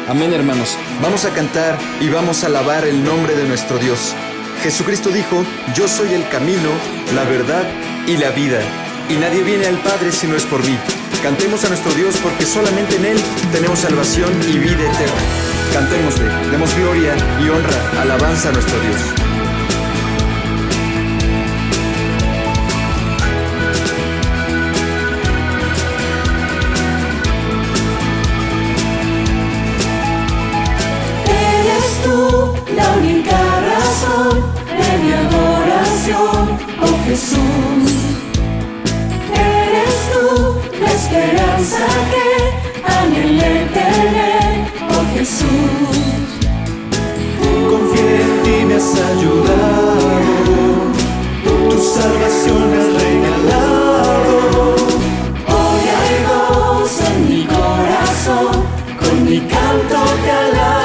Amén, hermanos. Vamos a cantar y vamos a alabar el nombre de nuestro Dios. Jesucristo dijo: yo soy el camino, la verdad y la vida, y nadie viene al Padre si no es por mí. Cantemos a nuestro Dios, porque solamente en Él tenemos salvación y vida eterna. Cantémosle, demos gloria y honra, alabanza a nuestro Dios. La única razón de mi adoración, oh Jesús. Eres tú la esperanza que anhelé tener, oh Jesús. Confié en ti, me has ayudado, tu salvación me has regalado. Hoy hay gozo en mi corazón, con mi canto te alabaré.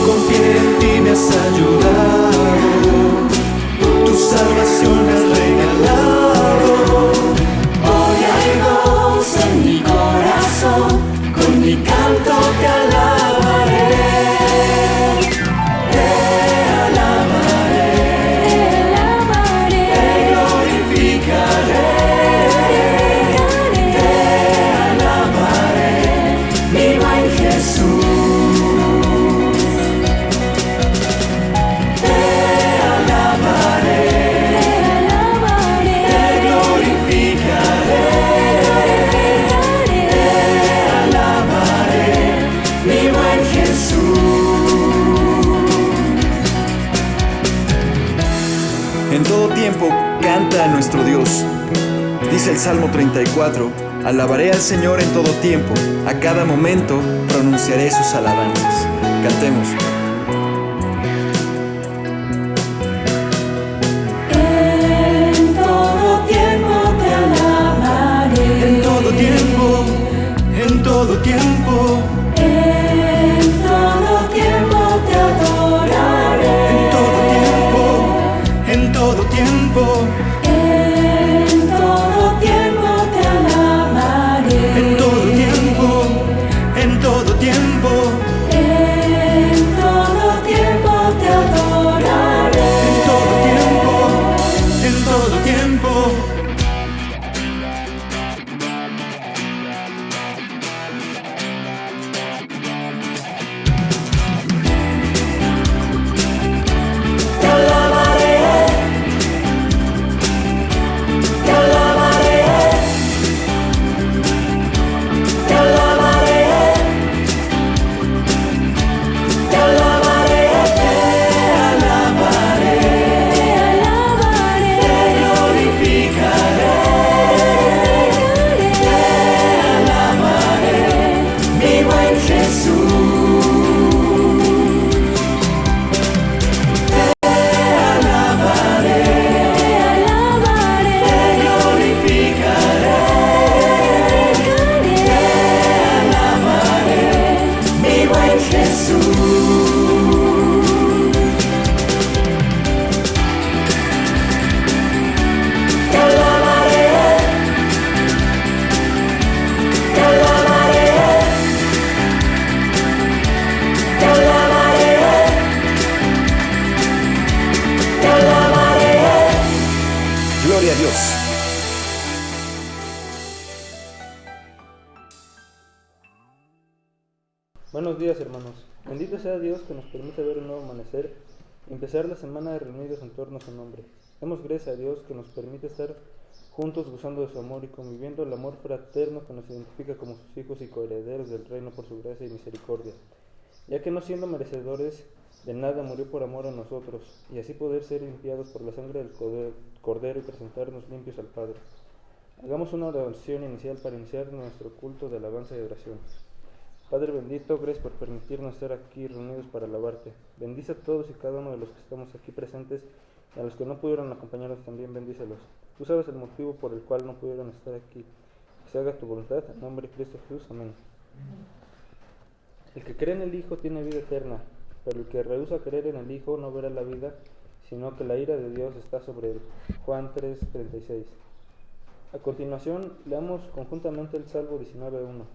Confié en ti, me has ayudado, tu salvación me has regalado. Hoy hay gozo en mi corazón, con mi canto te alabaré. Te alabaré, te glorificaré. Te alabaré, mi buen Jesús. En todo tiempo canta a nuestro Dios. Dice el Salmo 34: alabaré al Señor en todo tiempo, a cada momento pronunciaré sus alabanzas. Cantemos. En todo tiempo te alabaré. En todo tiempo, en todo tiempo. En todo tiempo te adoraré. En todo tiempo, en todo tiempo. En todo tiempo te alabaré. En todo tiempo, en todo tiempo. En todo tiempo te adoraré. En todo tiempo, en todo tiempo. Te alabaré. Te alabaré. Te alabaré. Te alabaré. Te alabaré. Te glorificaré. Te alabaré, mi buen Jesús. Gloria a Dios. Buenos días, hermanos. Bendito sea Dios que nos permite ver un nuevo amanecer y empezar la semana reunidos en torno a su nombre. Demos gracias a Dios que nos permite estar juntos gozando de su amor y conviviendo el amor fraterno que nos identifica como sus hijos y coherederos del reino por su gracia y misericordia, ya que no siendo merecedores de nada murió por amor a nosotros, y así poder ser limpiados por la sangre del Cordero y presentarnos limpios al Padre. Hagamos una oración inicial para iniciar nuestro culto de alabanza y oración. Padre bendito, gracias por permitirnos estar aquí reunidos para alabarte. Bendice a todos y cada uno de los que estamos aquí presentes, y a los que no pudieron acompañarnos también bendícelos. Tú sabes el motivo por el cual no pudieron estar aquí. Que se haga tu voluntad, en nombre de Cristo Jesús. Amén. El que cree en el Hijo tiene vida eterna, pero el que rehúsa creer en el Hijo no verá la vida, sino que la ira de Dios está sobre él. Juan 3:36. A continuación, leamos conjuntamente el Salmo 19:1.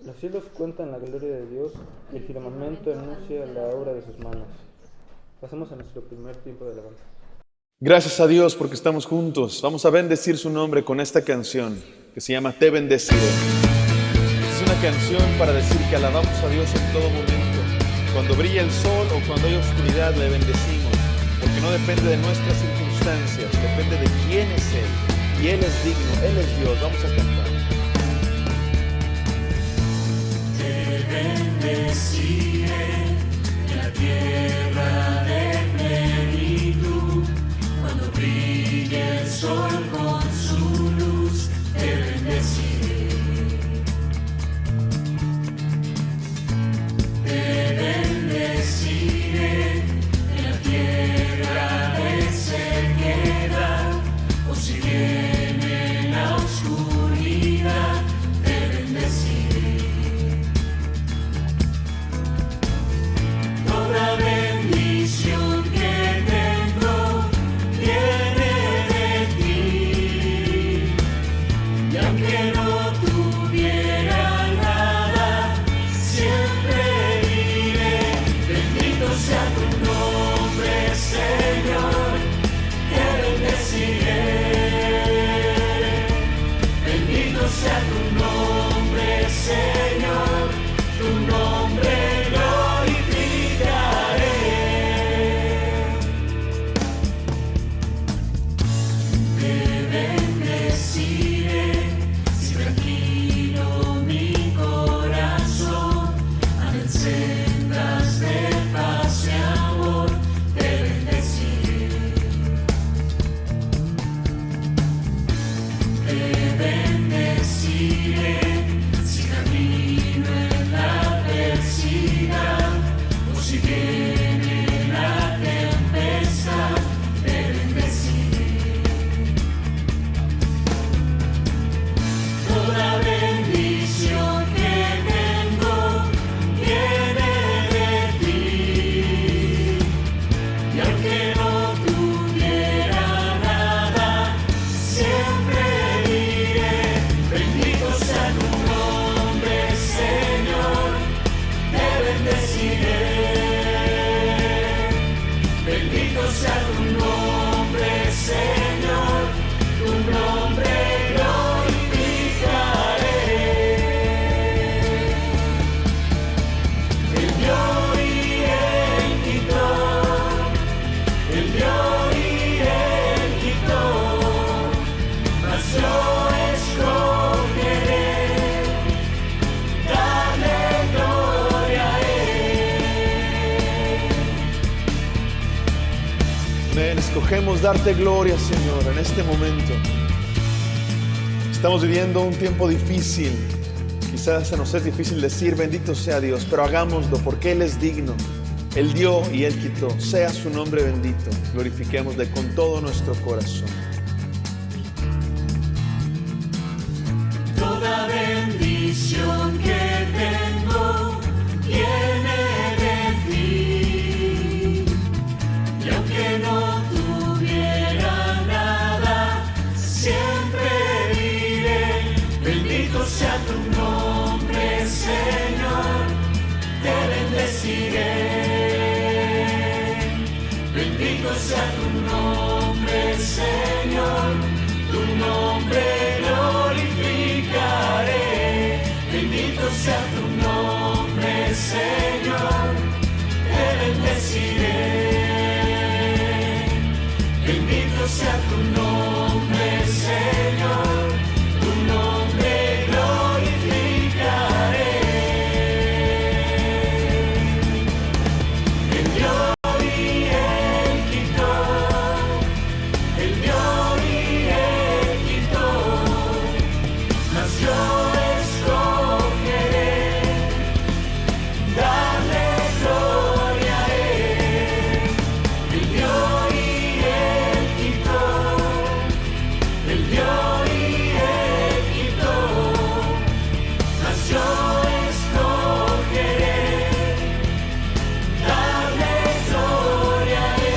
Los cielos cuentan la gloria de Dios y el firmamento anuncia la obra de sus manos. Pasamos a nuestro primer tiempo de alabanza. Gracias a Dios porque estamos juntos. Vamos a bendecir su nombre con esta canción que se llama Te Bendeciré. Es una canción para decir que alabamos a Dios en todo momento. Cuando brilla el sol o cuando hay oscuridad le bendecimos, porque no depende de nuestras circunstancias, depende de quién es Él. Y Él es digno, Él es Dios. Vamos a cantar. Bendeciré la tierra de plenitud, cuando brille el sol con su luz, te bendeciré. Te bendeciré en la tierra de sequedad, o si viene la oscuridad, te bendeciré. Toda bendición que tengo viene de ti, y aunque no tuviera nada, siempre diré, bendito sea tu nombre, Señor, te bendeciré. Bendito sea tu nombre, Señor, tu nombre Escogemos darte gloria, Señor, en este momento. Estamos viviendo un tiempo difícil. Quizás se nos es difícil decir bendito sea Dios, pero hagámoslo porque Él es digno. Él dio y Él quitó. Sea su nombre bendito. Glorifiquémosle con todo nuestro corazón. Toda bendición que tengo viene de ti, y aunque no tuviera nada, siempre diré, bendito sea tu nombre, Señor, te bendeciré. Señor, tu nombre glorificaré. Bendito sea tu nombre, Señor, te bendeciré. Bendito sea tu nombre, Señor, tu nombre glorificaré. El dio y el quitó, el dio y el quitó, mas yo escogeré darle gloria a Él. El dio y el quitó, el dio y el quitó, mas yo escogeré darle gloria a Él.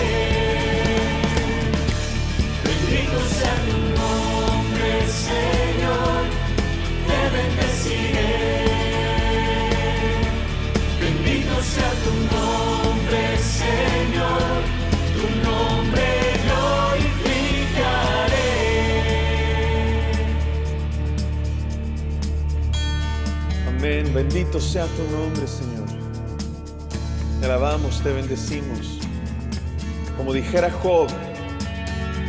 Bendito sea tu nombre, Señor, te bendeciré. Bendito sea tu nombre, Señor, tu nombre glorificaré. Amén. Bendito sea tu nombre, Señor. Te alabamos, te bendecimos. Como dijera Job,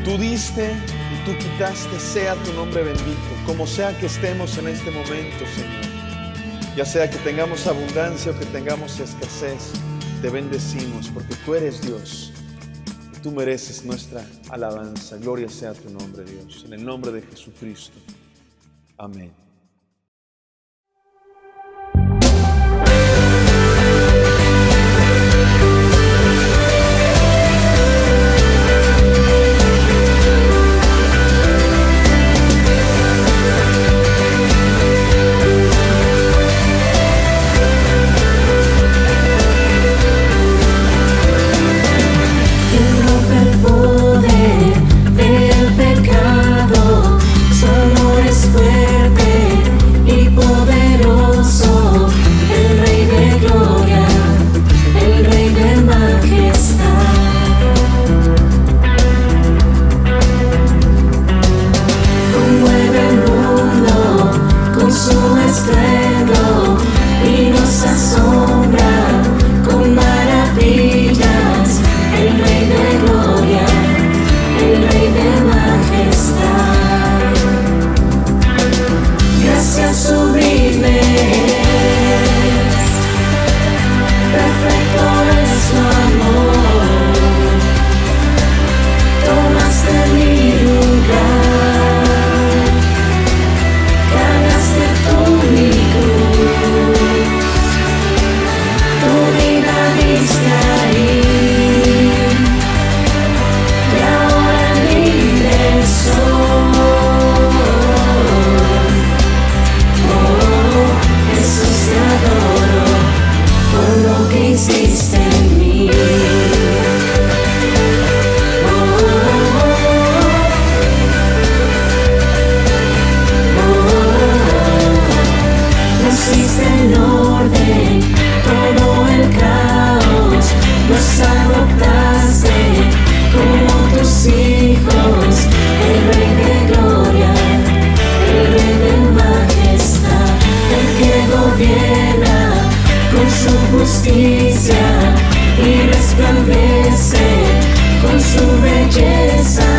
tú diste y tú quitaste, sea tu nombre bendito. Como sea que estemos en este momento, Señor, ya sea que tengamos abundancia o que tengamos escasez, te bendecimos porque tú eres Dios y tú mereces nuestra alabanza. Gloria sea a tu nombre, Dios. En el nombre de Jesucristo. Amén. Quien rompe el poder del pecado, su amor es fuerte y poderoso. El Rey de gloria, el Rey de majestad. Conmueve el mundo con su estruendo y nos asombra con maravillas. El Rey de gloria, el Rey de majestad. Gracias sublimes, perfecto es tu amor. Tomaste mi lugar, cargaste tú mi cruz. Tu vida diste ahí, y ahora libre soy. Oh, Jesús, te adoro por lo que hiciste en mí. Pusiste en orden todo el caos, nos adoptaste como tus hijos. El Rey de gloria, el Rey de majestad, el que gobierna con su justicia y resplandece con su belleza.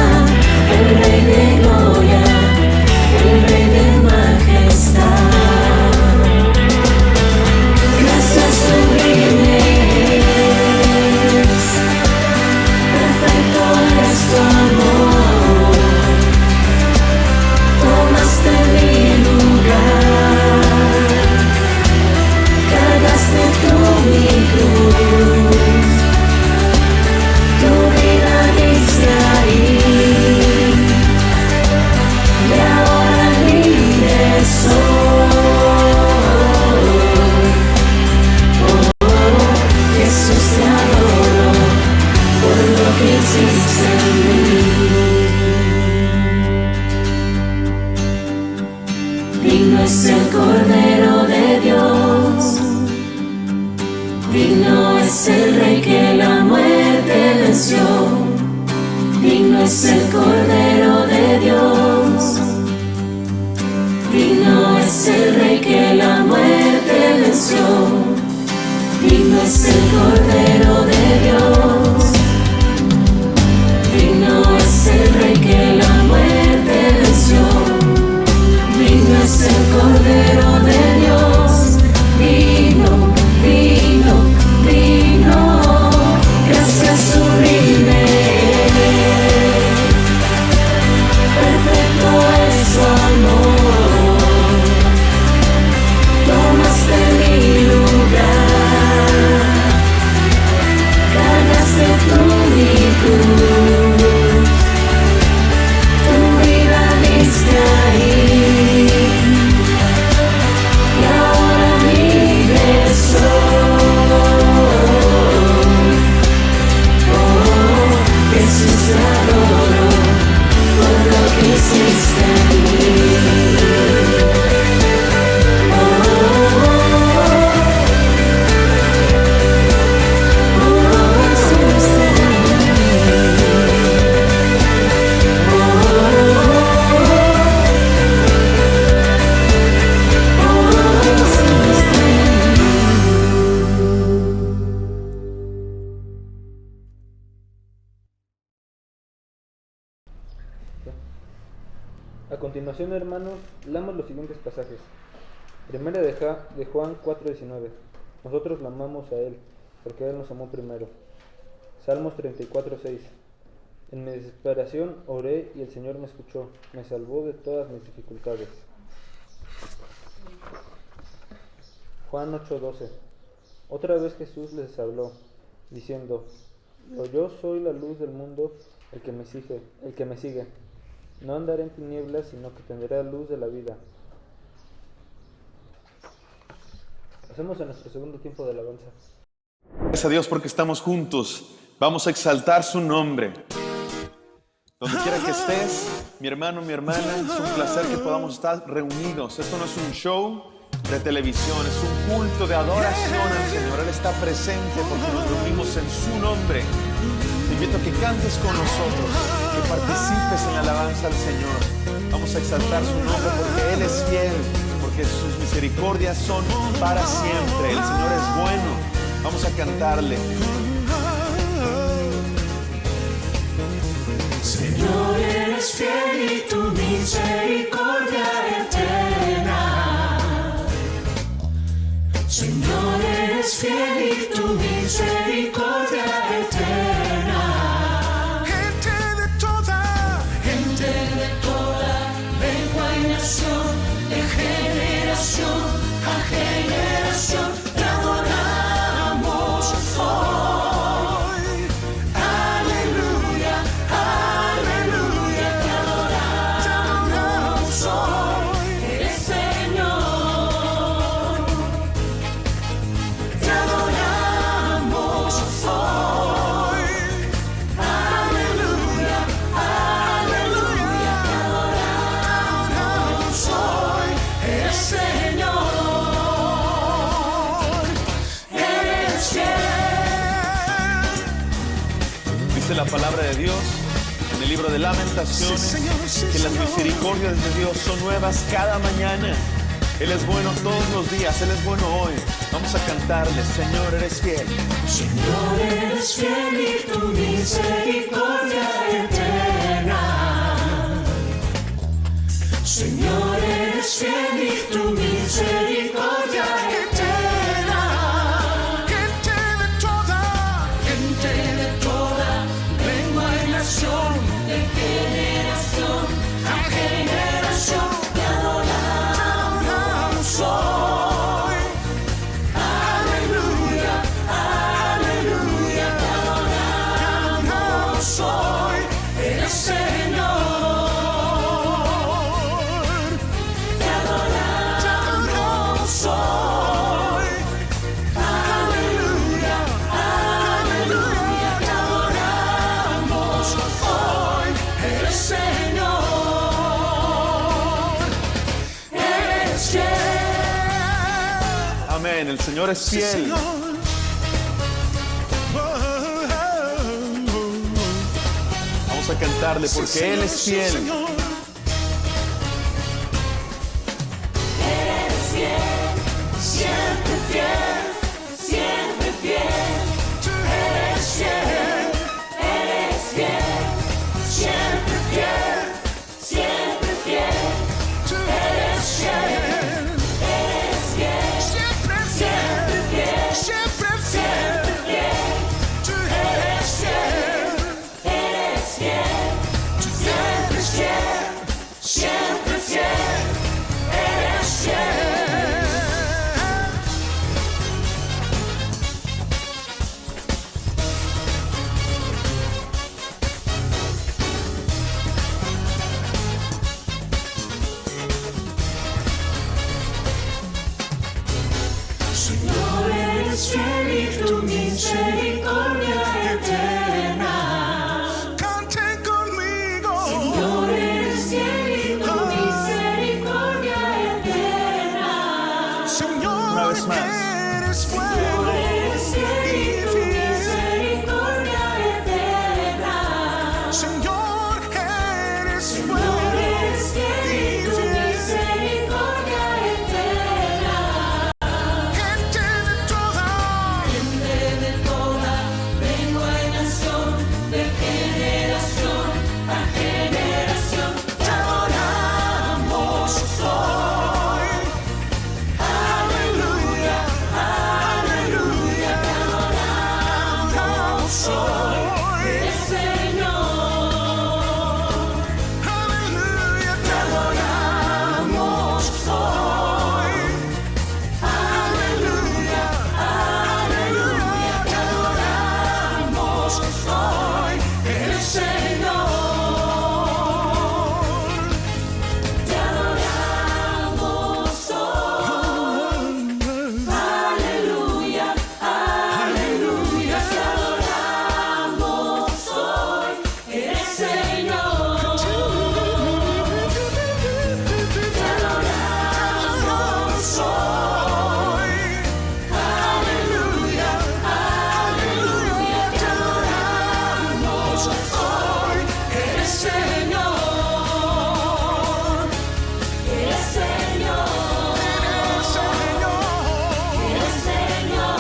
El Rey de gloria, el Rey de majestad. Gracias sublimes, perfecto es tu amor. Tomaste mi lugar, cargaste tú mi cruz. Tu vida diste ahí, y ahora libre soy. Jesús, te adoro por lo que hiciste en mí. Digno es el Cordero de Dios, digno es el Rey que la muerte venció. Digno es el Cordero de Dios, digno es el Rey que la muerte venció, digno es el Cordero de Dios, digno es el Rey que la muerte venció, digno es el Cordero de Dios, digno, digno, digno, gracias sublime. Perfecto es su amor, tomaste mi lugar, cargaste tú mi cruz, tu vida diste ahí, y ahora libre soy. Oh, Jesús, te adoro por lo que hiciste en mí. A continuación, hermanos, leamos los siguientes pasajes. Primera de Juan 4:19. Nosotros lo amamos a Él, porque Él nos amó primero. Salmos 34:6. En mi desesperación oré y el Señor me escuchó, me salvó de todas mis dificultades. Juan 8:12. Otra vez Jesús les habló, diciendo: Yo soy la luz del mundo, el que me sigue. No andaré en tinieblas, sino que tendré la luz de la vida. Pasemos a nuestro segundo tiempo de alabanza. Gracias a Dios porque estamos juntos. Vamos a exaltar su nombre. Donde quiera que estés, mi hermano, mi hermana, es un placer que podamos estar reunidos. Esto no es un show de televisión, es un culto de adoración al Señor. Él está presente porque nos reunimos en su nombre. Te invito a que cantes con nosotros, que participes en la alabanza al Señor. Vamos a exaltar su nombre porque Él es fiel, porque sus misericordias son para siempre. El Señor es bueno. Vamos a cantarle. Señor, eres fiel y tu misericordia eterna. Señor, eres fiel y tu misericordia eterna. Gente de toda lengua y nación, de generación a generación, te adoramos hoy. Aleluya, aleluya, te adoramos hoy. Eres Señor, te adoramos hoy. Aleluya, aleluya, te adoramos hoy. Eres Señor, eres fiel. Dice la palabra de Dios en el libro de Lamentaciones que las misericordias de Dios son nuevas cada mañana. Él es bueno todos los días, Él es bueno hoy. Vamos a cantarle: Señor, eres fiel. Señor, eres fiel y tu misericordia eterna. Señor, eres fiel y tu misericordia eterna. Gente de toda lengua y nación, de generación a generación, te adoramos hoy. Aleluya, aleluya, te adoramos hoy. Eres Señor, te adoramos hoy. Aleluya, aleluya, te adoramos hoy. Eres Señor, eres fiel. Amén. El Señor es fiel. Vamos Vamos a cantarle porque Él es fiel. Señor. Eres fiel, siempre fiel, siempre fiel. Tú eres fiel. Eres fiel, siempre fiel, siempre fiel. Tú Eres fiel, eres fiel, siempre siempre fiel, siempre siempre fiel. Tú eres fiel. Eres fiel, siempre fiel, siempre fiel. Eres fiel. Señor, eres fiel y tu misericordia eterna. Canten conmigo. Señor, eres fiel y tu misericordia eterna. Señor, Una vez más. eres Señor, bueno. eres fiel y tu misericordia eterna. Señor, eres Señor, bueno. eres fiel y tu misericordia eterna. Gente de toda Lengua y nación, de generación a generación, te adoramos hoy. Aleluya, aleluya, te adoramos hoy. El Señor, aleluya, te adoramos hoy. Aleluya, aleluya, te adoramos hoy. El Señor, te adoramos hoy. Aleluya, aleluya, te adoramos hoy. El Señor, te adoramos hoy. Aleluya, aleluya, te adoramos hoy. El Señor, el Señor,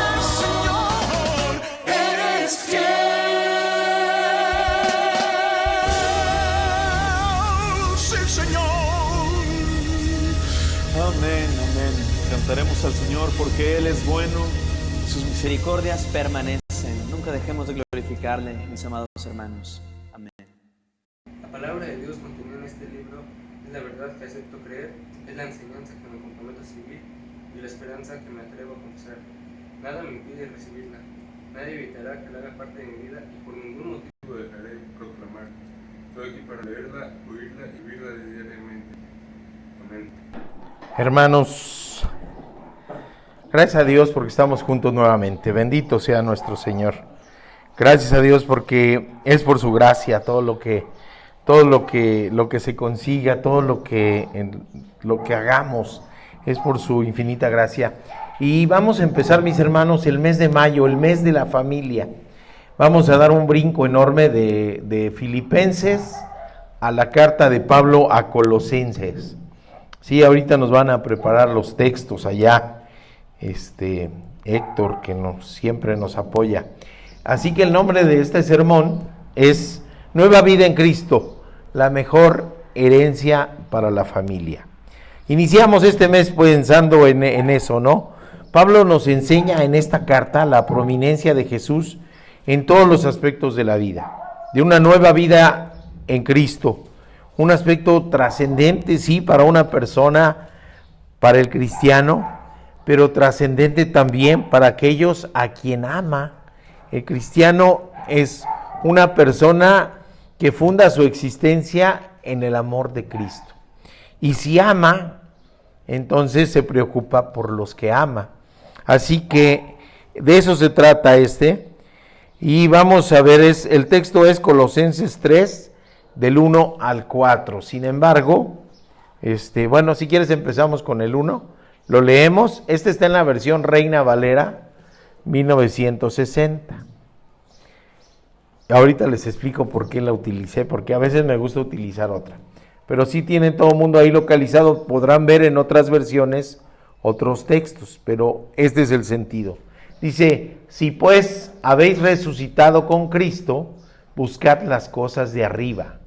el Señor, eres fiel. Sí, Señor. Amén, amén. Cantaremos al Señor porque Él es bueno. Sus misericordias permanecen. Nunca dejemos de glorificarle, mis amados hermanos. Amén. La palabra de Dios contenida en este libro es la verdad que acepto creer, es la enseñanza que me comprometo a seguir y la esperanza que me atrevo a confesar. Nada me impide recibirla, nadie evitará que la haga parte de mi vida y por ningún motivo dejaré de proclamar. Estoy aquí para leerla, oírla y vivirla diariamente. Amén. Hermanos, gracias a Dios porque estamos juntos nuevamente. Bendito sea nuestro Señor. Gracias a Dios porque es por su gracia todo lo que se consiga, todo lo que hagamos es por su infinita gracia. Y vamos a empezar, mis hermanos, el mes de mayo, el mes de la familia. Vamos a dar un brinco enorme de Filipenses a la carta de Pablo a Colosenses. Sí, ahorita nos van a preparar los textos allá, Héctor, que siempre nos apoya. Así que el nombre de este sermón es Nueva Vida en Cristo, la mejor herencia para la familia. Iniciamos este mes pensando en eso, ¿no? Pablo nos enseña en esta carta la prominencia de Jesús en todos los aspectos de la vida, de una nueva vida en Cristo, un aspecto trascendente, sí, para una persona, para el cristiano, pero trascendente también para aquellos a quien ama. El cristiano es una persona que funda su existencia en el amor de Cristo. Y si ama, entonces se preocupa por los que ama. Así que de eso se trata y vamos a ver, el texto es Colosenses 3, del 1 al 4. Sin embargo, bueno, si quieres empezamos con el 1, lo leemos. Está en la versión Reina Valera 1960. Ahorita les explico por qué la utilicé, porque a veces me gusta utilizar otra. Pero sí tienen todo el mundo ahí localizado, podrán ver en otras versiones otros textos, pero este es el sentido. Dice, si pues habéis resucitado con Cristo, buscad las cosas de arriba,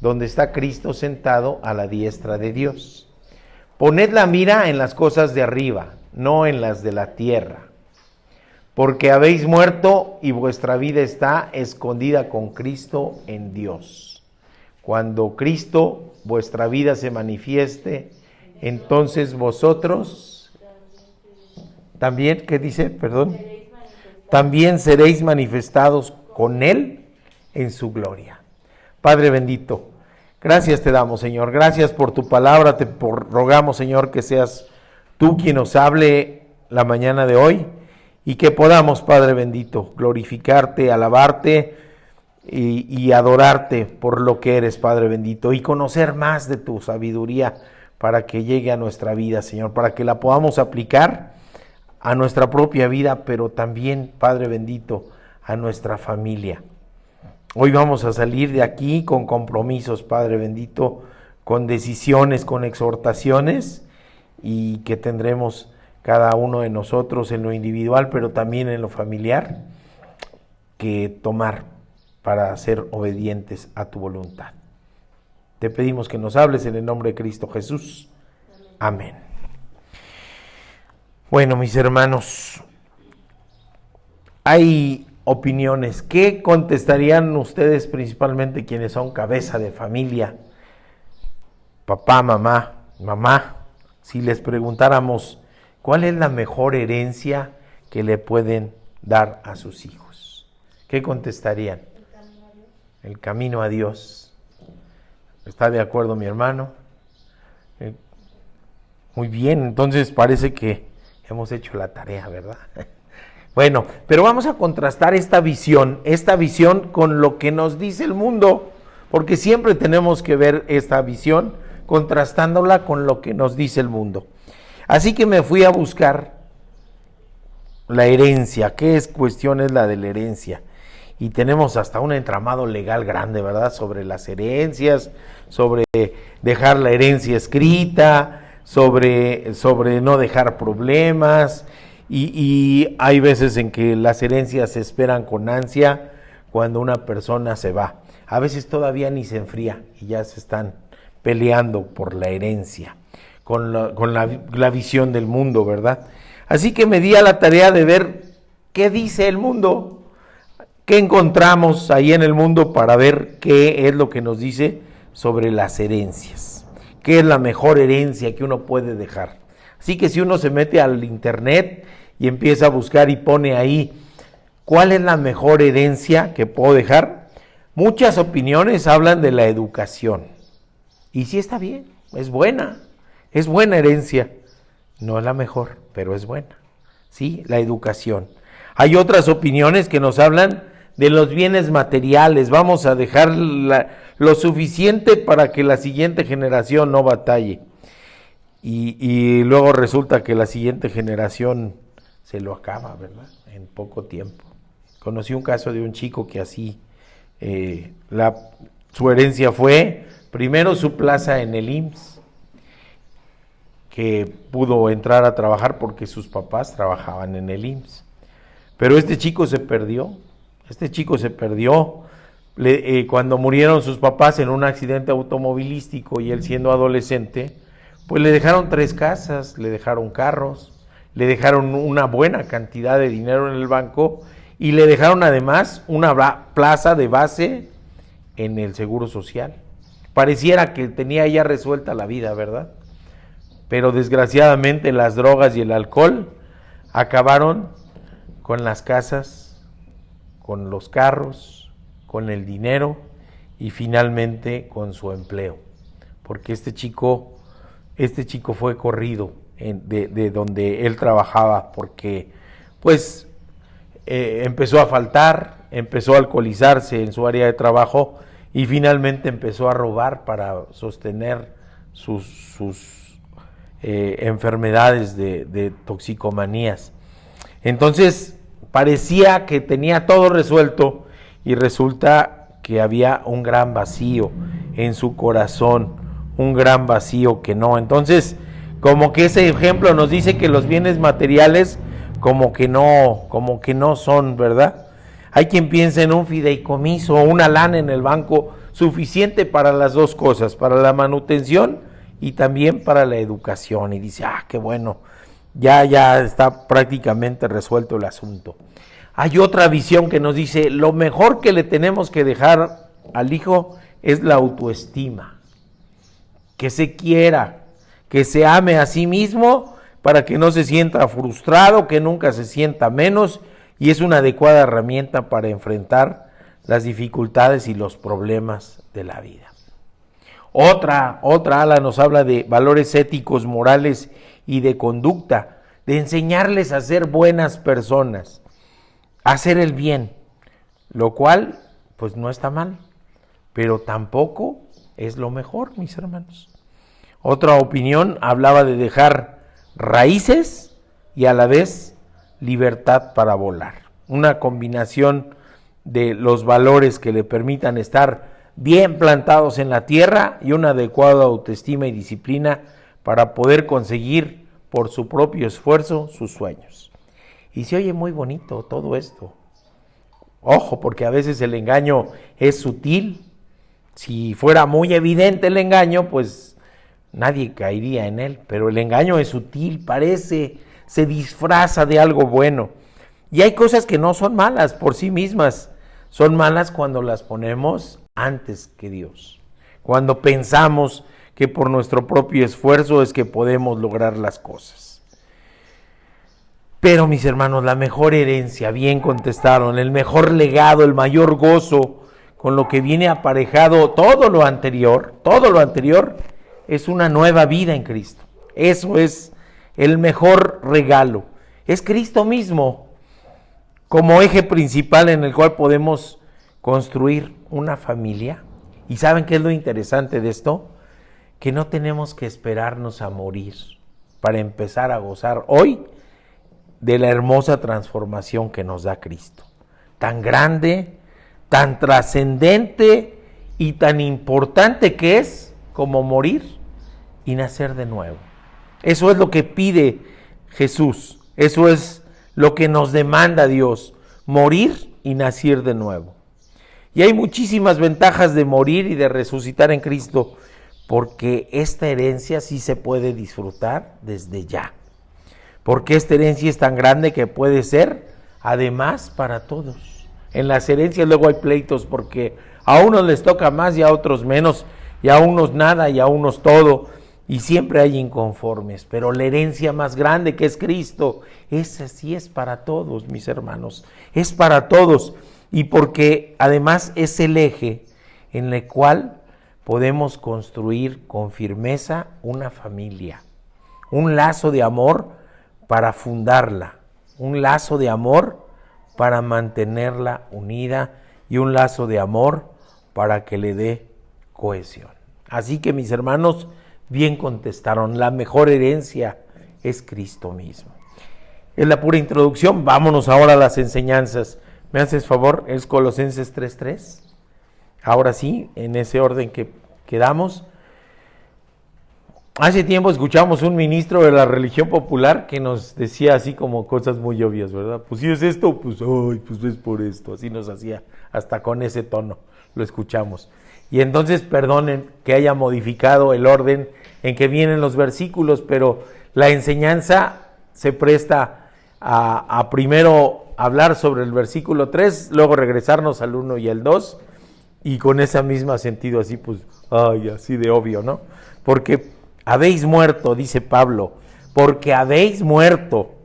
donde está Cristo sentado a la diestra de Dios. Poned la mira en las cosas de arriba, no en las de la tierra, porque habéis muerto y vuestra vida está escondida con Cristo en Dios. Cuando Cristo, vuestra vida, se manifieste, entonces vosotros también, ¿qué dice? Perdón. También seréis manifestados con Él en su gloria. Padre bendito, gracias te damos, Señor. Gracias por tu palabra. Rogamos, Señor, que seas tú quien nos hable la mañana de hoy y que podamos, Padre bendito, glorificarte, alabarte y adorarte por lo que eres, Padre bendito, y conocer más de tu sabiduría para que llegue a nuestra vida, Señor, para que la podamos aplicar a nuestra propia vida, pero también, Padre bendito, a nuestra familia. Hoy vamos a salir de aquí con compromisos, Padre bendito, con decisiones, con exhortaciones, y que tendremos cada uno de nosotros en lo individual, pero también en lo familiar, que tomar para ser obedientes a tu voluntad. Te pedimos que nos hables en el nombre de Cristo Jesús. Amén. Bueno, mis hermanos, hay opiniones. ¿Qué contestarían ustedes, principalmente quienes son cabeza de familia? Papá, mamá, si les preguntáramos ¿cuál es la mejor herencia que le pueden dar a sus hijos? ¿Qué contestarían? El camino a Dios. ¿Está de acuerdo mi hermano? Muy bien, entonces parece que hemos hecho la tarea, ¿verdad? Bueno, pero vamos a contrastar esta visión con lo que nos dice el mundo, porque siempre tenemos que ver esta visión contrastándola con lo que nos dice el mundo. Así que me fui a buscar la herencia. ¿Qué cuestión es la de la herencia? Y tenemos hasta un entramado legal grande, ¿verdad? Sobre las herencias, sobre dejar la herencia escrita, sobre no dejar problemas, y hay veces en que las herencias se esperan con ansia cuando una persona se va. A veces todavía ni se enfría y ya se están peleando por la herencia, con la visión del mundo, ¿verdad? Así que me di a la tarea de ver qué dice el mundo, qué encontramos ahí en el mundo para ver qué es lo que nos dice sobre las herencias, qué es la mejor herencia que uno puede dejar. Así que si uno se mete al internet y empieza a buscar y pone ahí cuál es la mejor herencia que puedo dejar, muchas opiniones hablan de la educación. Y sí está bien, es buena herencia, no es la mejor, pero es buena, sí, la educación. Hay otras opiniones que nos hablan de los bienes materiales, vamos a dejar lo suficiente para que la siguiente generación no batalle. Y luego resulta que la siguiente generación se lo acaba, ¿verdad? En poco tiempo. Conocí un caso de un chico que así, su herencia fue primero su plaza en el IMSS, que pudo entrar a trabajar porque sus papás trabajaban en el IMSS. Pero este chico se perdió. Cuando murieron sus papás en un accidente automovilístico y él siendo adolescente, pues le dejaron 3 casas, le dejaron carros, le dejaron una buena cantidad de dinero en el banco y le dejaron además una plaza de base en el Seguro Social. Pareciera que tenía ya resuelta la vida, ¿verdad? Pero desgraciadamente las drogas y el alcohol acabaron con las casas, con los carros, con el dinero y finalmente con su empleo. Porque este chico fue corrido de donde él trabajaba porque pues empezó a faltar, empezó a alcoholizarse en su área de trabajo y finalmente empezó a robar para sostener sus enfermedades de toxicomanías. Entonces parecía que tenía todo resuelto y resulta que había un gran vacío en su corazón, un gran vacío que no. Entonces, como que ese ejemplo nos dice que los bienes materiales como que no son, ¿verdad? Hay quien piensa en un fideicomiso o una lana en el banco suficiente para las dos cosas, para la manutención y también para la educación, y dice, qué bueno, ya está prácticamente resuelto el asunto. Hay otra visión que nos dice, lo mejor que le tenemos que dejar al hijo es la autoestima, que se quiera, que se ame a sí mismo para que no se sienta frustrado, que nunca se sienta menos, y es una adecuada herramienta para enfrentar las dificultades y los problemas de la vida. Otra ala nos habla de valores éticos, morales y de conducta, de enseñarles a ser buenas personas, a hacer el bien, lo cual pues no está mal, pero tampoco es lo mejor, mis hermanos. Otra opinión hablaba de dejar raíces y a la vez libertad para volar, una combinación de los valores que le permitan estar bien plantados en la tierra y una adecuada autoestima y disciplina para poder conseguir por su propio esfuerzo sus sueños. Y se oye muy bonito todo esto. Ojo, porque a veces el engaño es sutil. Si fuera muy evidente el engaño, pues nadie caería en él, pero el engaño es sutil, parece, se disfraza de algo bueno. Y hay cosas que no son malas por sí mismas, son malas cuando las ponemos antes que Dios, cuando pensamos que por nuestro propio esfuerzo es que podemos lograr las cosas. Pero mis hermanos, la mejor herencia, bien contestaron, el mejor legado, el mayor gozo, con lo que viene aparejado todo lo anterior, es una nueva vida en Cristo. Eso es el mejor regalo. Es Cristo mismo como eje principal en el cual podemos construir una familia. ¿Y saben qué es lo interesante de esto? Que no tenemos que esperarnos a morir para empezar a gozar hoy de la hermosa transformación que nos da Cristo. Tan grande, tan trascendente y tan importante que es como morir y nacer de nuevo. Eso es lo que pide Jesús, eso es lo que nos demanda Dios, morir y nacer de nuevo. Y hay muchísimas ventajas de morir y de resucitar en Cristo, porque esta herencia sí se puede disfrutar desde ya. Porque esta herencia es tan grande que puede ser, además, para todos. En las herencias luego hay pleitos, porque a unos les toca más y a otros menos, y a unos nada y a unos todo, y siempre hay inconformes. Pero la herencia más grande, que es Cristo, esa sí es para todos, mis hermanos, es para todos. Y porque además es el eje en el cual podemos construir con firmeza una familia, un lazo de amor para fundarla, un lazo de amor para mantenerla unida y un lazo de amor para que le dé cohesión. Así que, mis hermanos, bien contestaron, la mejor herencia es Cristo mismo. Es la pura introducción, vámonos ahora a las enseñanzas. ¿Me haces favor? Es Colosenses 3:3. Ahora sí, en ese orden que quedamos. Hace tiempo escuchamos un ministro de la religión popular que nos decía así como cosas muy obvias, ¿verdad? Pues si es esto, pues es por esto. Así nos hacía, hasta con ese tono lo escuchamos. Y entonces perdonen que haya modificado el orden en que vienen los versículos, pero la enseñanza se presta a primero hablar sobre el versículo 3, luego regresarnos al 1 y el 2, y con ese mismo sentido así, pues, así de obvio, ¿no? Porque habéis muerto, dice Pablo, porque habéis muerto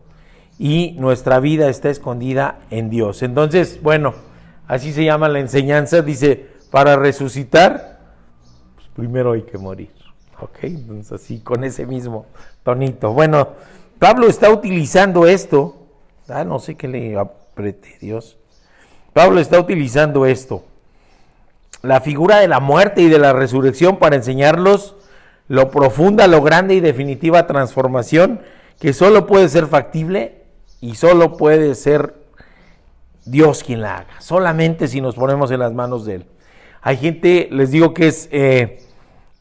y nuestra vida está escondida en Dios. Entonces, bueno, así se llama la enseñanza, dice, para resucitar, pues primero hay que morir, ¿ok? Entonces así, con ese mismo tonito. Bueno, Pablo está utilizando esto, no sé qué le apreté, Dios. Pablo está utilizando esto, la figura de la muerte y de la resurrección, para enseñarlos lo profunda, lo grande y definitiva transformación que solo puede ser factible y solo puede ser Dios quien la haga, solamente si nos ponemos en las manos de Él. Hay gente, les digo, que es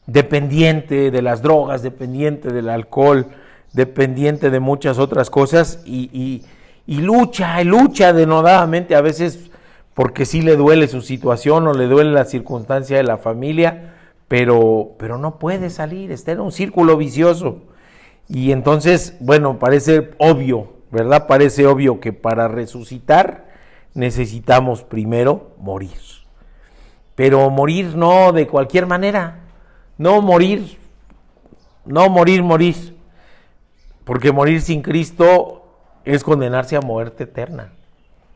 dependiente de las drogas, dependiente del alcohol, dependiente de muchas otras cosas y lucha denodadamente, a veces porque sí le duele su situación o le duele la circunstancia de la familia, pero no puede salir, está en un círculo vicioso. Y entonces, bueno, parece obvio, ¿verdad? Parece obvio que para resucitar necesitamos primero morir. Pero morir no de cualquier manera, no morir, porque morir sin Cristo es condenarse a muerte eterna.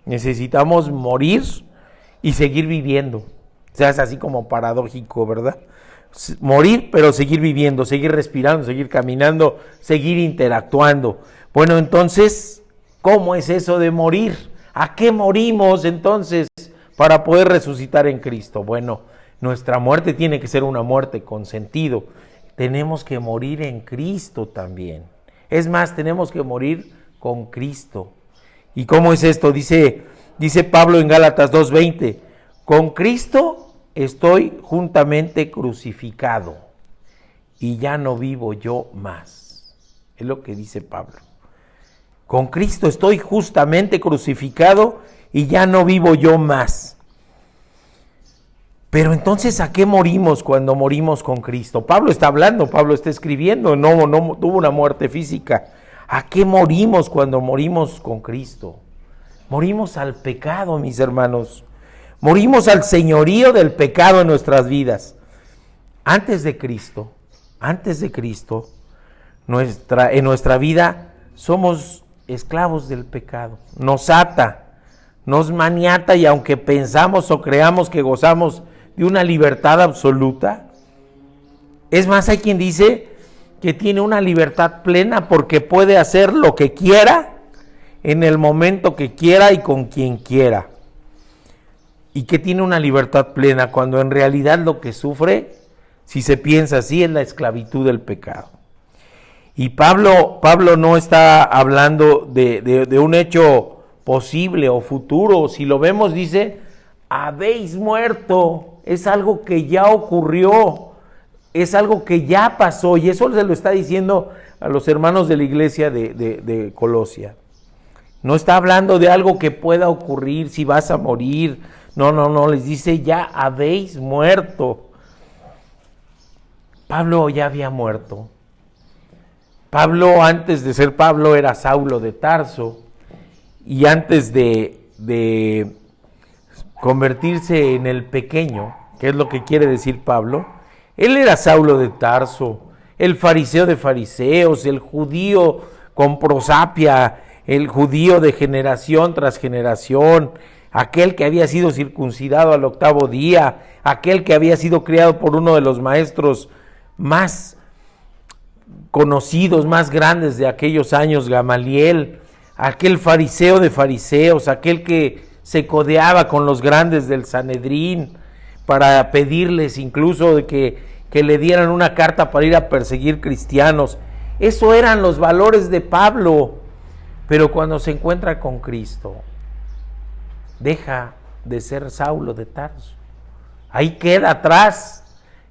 Necesitamos morir y seguir viviendo. O sea, es así como paradójico, ¿verdad? Morir, pero seguir viviendo, seguir respirando, seguir caminando, seguir interactuando. Bueno, entonces, ¿cómo es eso de morir? ¿A qué morimos entonces para poder resucitar en Cristo? Bueno, nuestra muerte tiene que ser una muerte con sentido. Tenemos que morir en Cristo también. Es más, tenemos que morir con Cristo. ¿Y cómo es esto? Dice Pablo en Gálatas 2:20, con Cristo estoy juntamente crucificado y ya no vivo yo más. Es lo que dice Pablo. Con Cristo estoy justamente crucificado y ya no vivo yo más. Pero entonces, ¿a qué morimos cuando morimos con Cristo? Pablo está hablando, Pablo está escribiendo, no tuvo una muerte física. ¿A qué morimos cuando morimos con Cristo? Morimos al pecado, mis hermanos. Morimos al señorío del pecado en nuestras vidas. Antes de Cristo, en nuestra vida somos esclavos del pecado. Nos ata, nos maniata, y aunque pensamos o creamos que gozamos de una libertad absoluta, es más, hay quien dice que tiene una libertad plena porque puede hacer lo que quiera, en el momento que quiera y con quien quiera. Y que tiene una libertad plena, cuando en realidad lo que sufre, si se piensa así, es la esclavitud del pecado. Y Pablo no está hablando de un hecho posible o futuro. Si lo vemos, dice, habéis muerto. Es algo que ya ocurrió, es algo que ya pasó, y eso se lo está diciendo a los hermanos de la iglesia de Colosia. No está hablando de algo que pueda ocurrir, si vas a morir. No, les dice, ya habéis muerto. Pablo ya había muerto. Pablo, antes de ser Pablo, era Saulo de Tarso, y antes de convertirse en el pequeño, que es lo que quiere decir Pablo, él era Saulo de Tarso, el fariseo de fariseos, el judío con prosapia, el judío de generación tras generación, aquel que había sido circuncidado al 8º día, aquel que había sido criado por uno de los maestros más conocidos, más grandes de aquellos años, Gamaliel, aquel fariseo de fariseos, aquel que se codeaba con los grandes del Sanedrín para pedirles incluso de que le dieran una carta para ir a perseguir cristianos. Eso eran los valores de Pablo, pero cuando se encuentra con Cristo, deja de ser Saulo de Tarso. Ahí queda atrás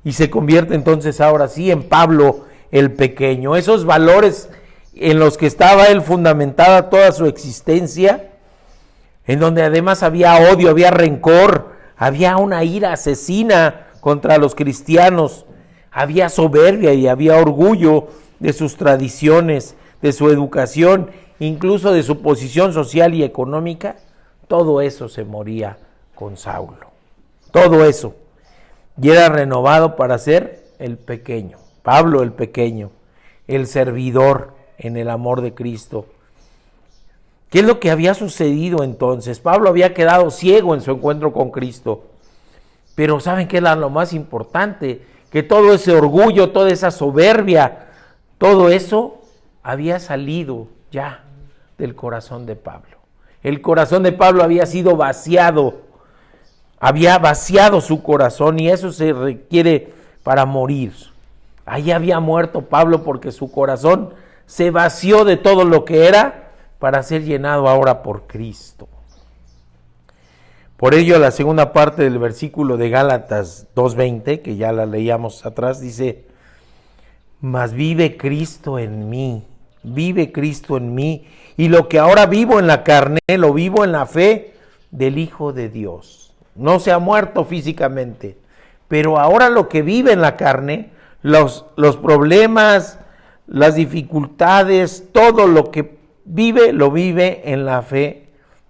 y se convierte entonces ahora sí en Pablo el pequeño. Esos valores en los que estaba él fundamentada toda su existencia, en donde además había odio, había rencor, había una ira asesina contra los cristianos, había soberbia y había orgullo de sus tradiciones, de su educación, incluso de su posición social y económica. Todo eso se moría con Saulo, todo eso, y era renovado para ser el pequeño, Pablo el pequeño, el servidor en el amor de Cristo. ¿Qué es lo que había sucedido entonces? Pablo había quedado ciego en su encuentro con Cristo, pero ¿saben qué es lo más importante? Que todo ese orgullo, toda esa soberbia, todo eso había salido ya del corazón de Pablo. El corazón de Pablo había sido vaciado, había vaciado su corazón, y eso se requiere para morir. Ahí había muerto Pablo porque su corazón se vació de todo lo que era para ser llenado ahora por Cristo. Por ello, la segunda parte del versículo de Gálatas 2:20, que ya la leíamos atrás, dice: mas vive Cristo en mí, y lo que ahora vivo en la carne, lo vivo en la fe del Hijo de Dios. No se ha muerto físicamente, pero ahora lo que vive en la carne, los problemas, las dificultades, todo lo que vive, lo vive en la fe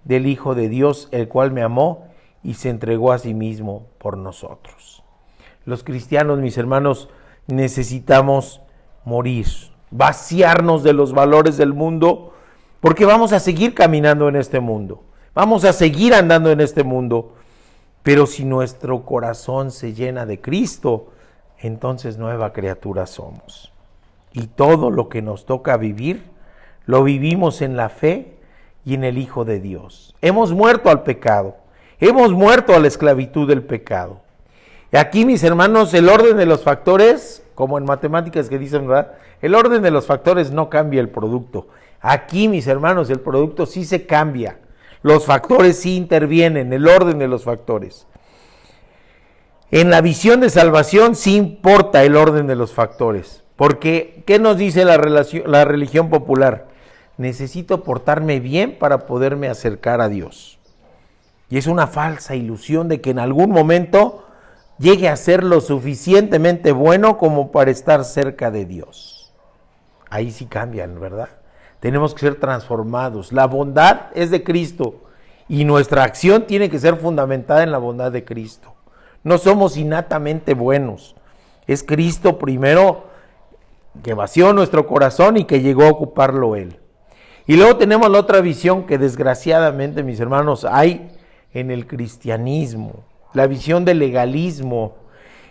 del Hijo de Dios, el cual me amó y se entregó a sí mismo por nosotros. Los cristianos, mis hermanos, necesitamos morir, vaciarnos de los valores del mundo, porque vamos a seguir caminando en este mundo, vamos a seguir andando en este mundo, pero si nuestro corazón se llena de Cristo, entonces nueva criatura somos. Y todo lo que nos toca vivir, lo vivimos en la fe y en el Hijo de Dios. Hemos muerto al pecado, hemos muerto a la esclavitud del pecado. Y aquí, mis hermanos, el orden de los factores, como en matemáticas que dicen, ¿verdad? El orden de los factores no cambia el producto. Aquí, mis hermanos, el producto sí se cambia. Los factores sí intervienen, el orden de los factores. En la visión de salvación sí importa el orden de los factores. Porque, ¿qué nos dice la religión popular? Necesito portarme bien para poderme acercar a Dios. Y es una falsa ilusión de que en algún momento llegue a ser lo suficientemente bueno como para estar cerca de Dios. Ahí sí cambian, ¿verdad? Tenemos que ser transformados. La bondad es de Cristo y nuestra acción tiene que ser fundamentada en la bondad de Cristo. No somos innatamente buenos. Es Cristo primero que vació nuestro corazón y que llegó a ocuparlo Él. Y luego tenemos la otra visión que desgraciadamente, mis hermanos, hay en el cristianismo. La visión del legalismo,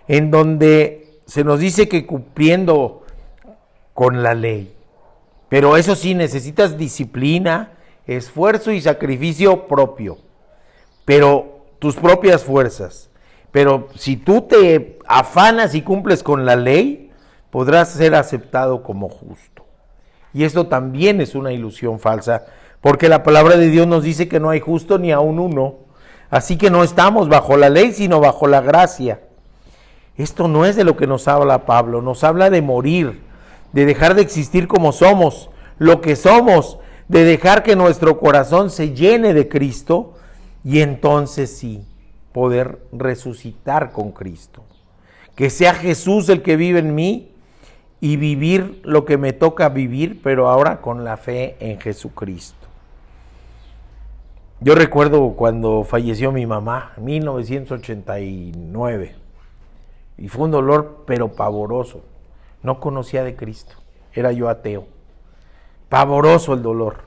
en donde se nos dice que cumpliendo con la ley. Pero eso sí, necesitas disciplina, esfuerzo y sacrificio propio. Pero tus propias fuerzas. Pero si tú te afanas y cumples con la ley, podrás ser aceptado como justo. Y esto también es una ilusión falsa, porque la palabra de Dios nos dice que no hay justo ni aun uno. Así que no estamos bajo la ley, sino bajo la gracia. Esto no es de lo que nos habla Pablo, nos habla de morir, de dejar de existir como somos, lo que somos, de dejar que nuestro corazón se llene de Cristo y entonces sí, poder resucitar con Cristo. Que sea Jesús el que vive en mí y vivir lo que me toca vivir, pero ahora con la fe en Jesucristo. Yo recuerdo cuando falleció mi mamá, en 1989, y fue un dolor pero pavoroso. No conocía de Cristo, era yo ateo. Pavoroso el dolor.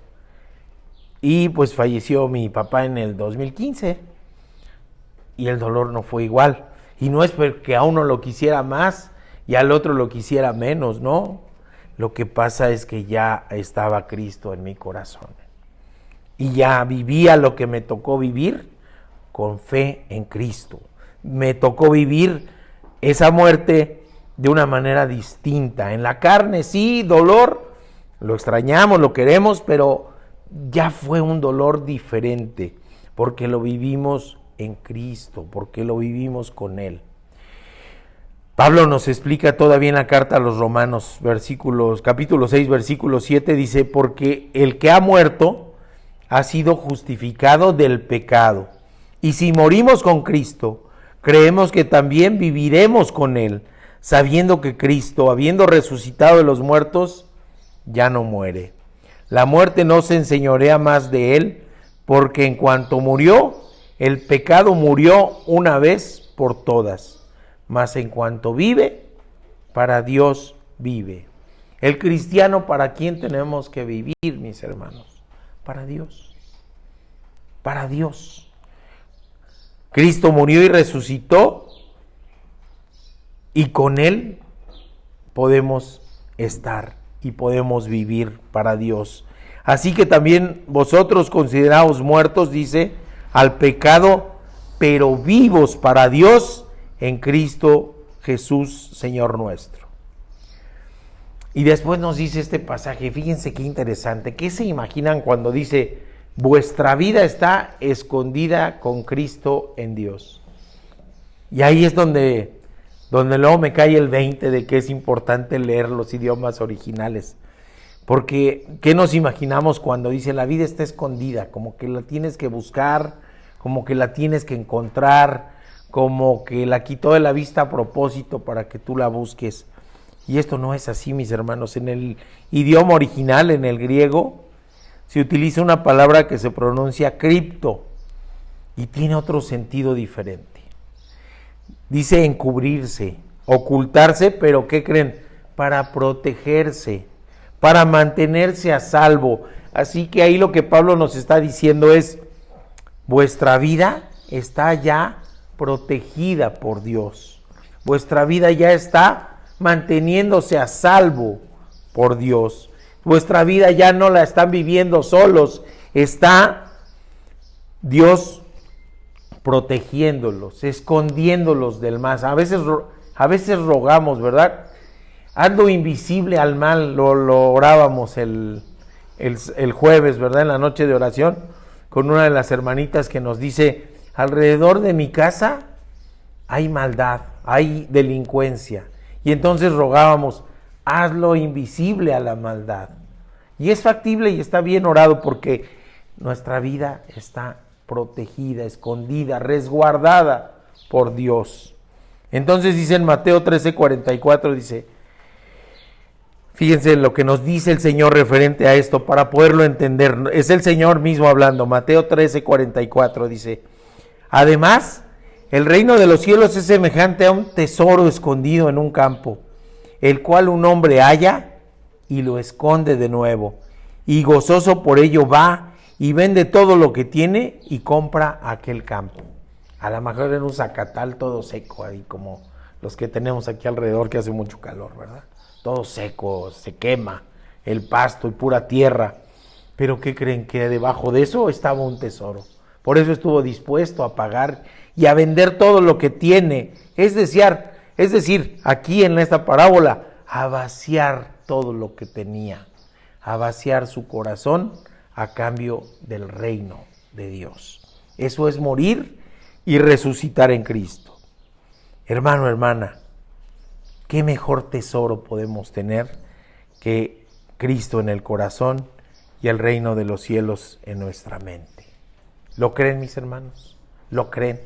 Y pues falleció mi papá en el 2015 y el dolor no fue igual. Y no es porque a uno lo quisiera más y al otro lo quisiera menos, no. Lo que pasa es que ya estaba Cristo en mi corazón. Y ya vivía lo que me tocó vivir con fe en Cristo. Me tocó vivir esa muerte de una manera distinta. En la carne sí, dolor, lo extrañamos, lo queremos, pero ya fue un dolor diferente, porque lo vivimos en Cristo, porque lo vivimos con Él. Pablo nos explica todavía en la carta a los Romanos, capítulo 6, versículo 7, dice: porque el que ha muerto ha sido justificado del pecado. Y si morimos con Cristo, creemos que también viviremos con Él, sabiendo que Cristo, habiendo resucitado de los muertos, ya no muere. La muerte no se enseñorea más de Él, porque en cuanto murió, el pecado murió una vez por todas. Mas en cuanto vive, para Dios vive. El cristiano, ¿para quién tenemos que vivir, mis hermanos? Para Dios. Para Dios. Cristo murió y resucitó, y con Él podemos estar y podemos vivir para Dios. Así que también vosotros consideraos muertos, dice, al pecado, pero vivos para Dios en Cristo Jesús, Señor nuestro. Y después nos dice este pasaje, fíjense qué interesante, ¿qué se imaginan cuando dice vuestra vida está escondida con Cristo en Dios. Y ahí es donde luego me cae el 20 de que es importante leer los idiomas originales. Porque, ¿qué nos imaginamos cuando dice la vida está escondida? Como que la tienes que buscar, como que la tienes que encontrar, como que la quitó de la vista a propósito para que tú la busques. Y esto no es así, mis hermanos. En el idioma original, en el griego, se utiliza una palabra que se pronuncia cripto y tiene otro sentido diferente. Dice encubrirse, ocultarse, pero ¿qué creen? Para protegerse, para mantenerse a salvo. Así que ahí lo que Pablo nos está diciendo es, vuestra vida está ya protegida por Dios. Vuestra vida ya está manteniéndose a salvo por Dios. Vuestra vida ya no la están viviendo solos, está Dios protegiéndolos, escondiéndolos del mal. A veces rogamos, ¿verdad? Ando invisible al mal, lo orábamos el jueves, ¿verdad? En la noche de oración, con una de las hermanitas que nos dice, alrededor de mi casa hay maldad, hay delincuencia. Y entonces rogábamos, hazlo invisible a la maldad. Y es factible y está bien orado porque nuestra vida está protegida, escondida, resguardada por Dios. Entonces dice en Mateo 13:44, dice, fíjense lo que nos dice el Señor referente a esto para poderlo entender. Es el Señor mismo hablando. Mateo 13:44 dice, además, el reino de los cielos es semejante a un tesoro escondido en un campo, el cual un hombre halla y lo esconde de nuevo, y gozoso por ello va y vende todo lo que tiene y compra aquel campo. A lo mejor en un zacatal todo seco, ahí como los que tenemos aquí alrededor que hace mucho calor, ¿verdad? Todo seco, se quema el pasto y pura tierra. Pero ¿qué creen? Que debajo de eso estaba un tesoro. Por eso estuvo dispuesto a pagar y a vender todo lo que tiene. Es decir, aquí en esta parábola, a vaciar todo lo que tenía, a vaciar su corazón a cambio del reino de Dios. Eso es morir y resucitar en Cristo. Hermano, hermana, ¿qué mejor tesoro podemos tener que Cristo en el corazón y el reino de los cielos en nuestra mente? ¿Lo creen, mis hermanos? ¿Lo creen?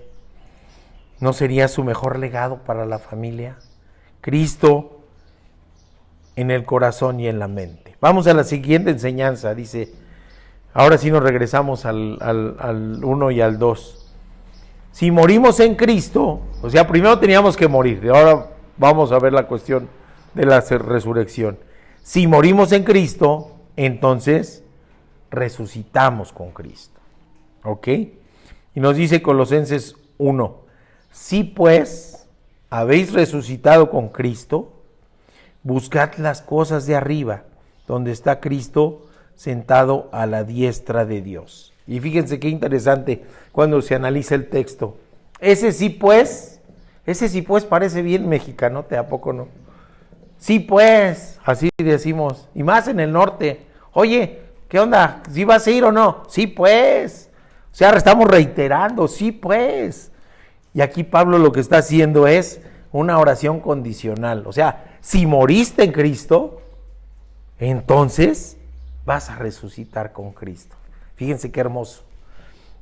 ¿No sería su mejor legado para la familia? Cristo en el corazón y en la mente. Vamos a la siguiente enseñanza. Dice, ahora sí nos regresamos al 1 y al 2. Si morimos en Cristo, o sea, primero teníamos que morir, ahora vamos a ver la cuestión de la resurrección. Si morimos en Cristo, entonces resucitamos con Cristo. ¿Ok? Y nos dice Colosenses 1, si pues habéis resucitado con Cristo, buscad las cosas de arriba, donde está Cristo sentado a la diestra de Dios. Y fíjense qué interesante cuando se analiza el texto. Ese sí pues parece bien mexicanote, ¿a poco no? Sí pues, así decimos, y más en el norte. Oye, ¿qué onda? ¿Sí vas a ir o no? Sí pues. O sea, estamos reiterando, sí pues. Y aquí Pablo lo que está haciendo es una oración condicional. O sea, si moriste en Cristo, entonces vas a resucitar con Cristo. Fíjense qué hermoso.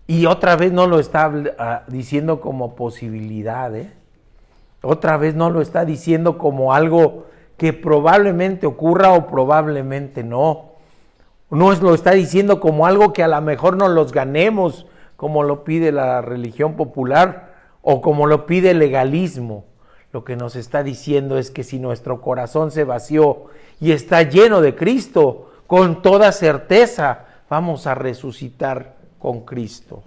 Y otra vez no lo está diciendo como posibilidad, Otra vez no lo está diciendo como algo que probablemente ocurra o probablemente no. No lo está diciendo como algo que a lo mejor no los ganemos, como lo pide la religión popular o como lo pide el legalismo. Lo que nos está diciendo es que si nuestro corazón se vació y está lleno de Cristo, con toda certeza vamos a resucitar con Cristo.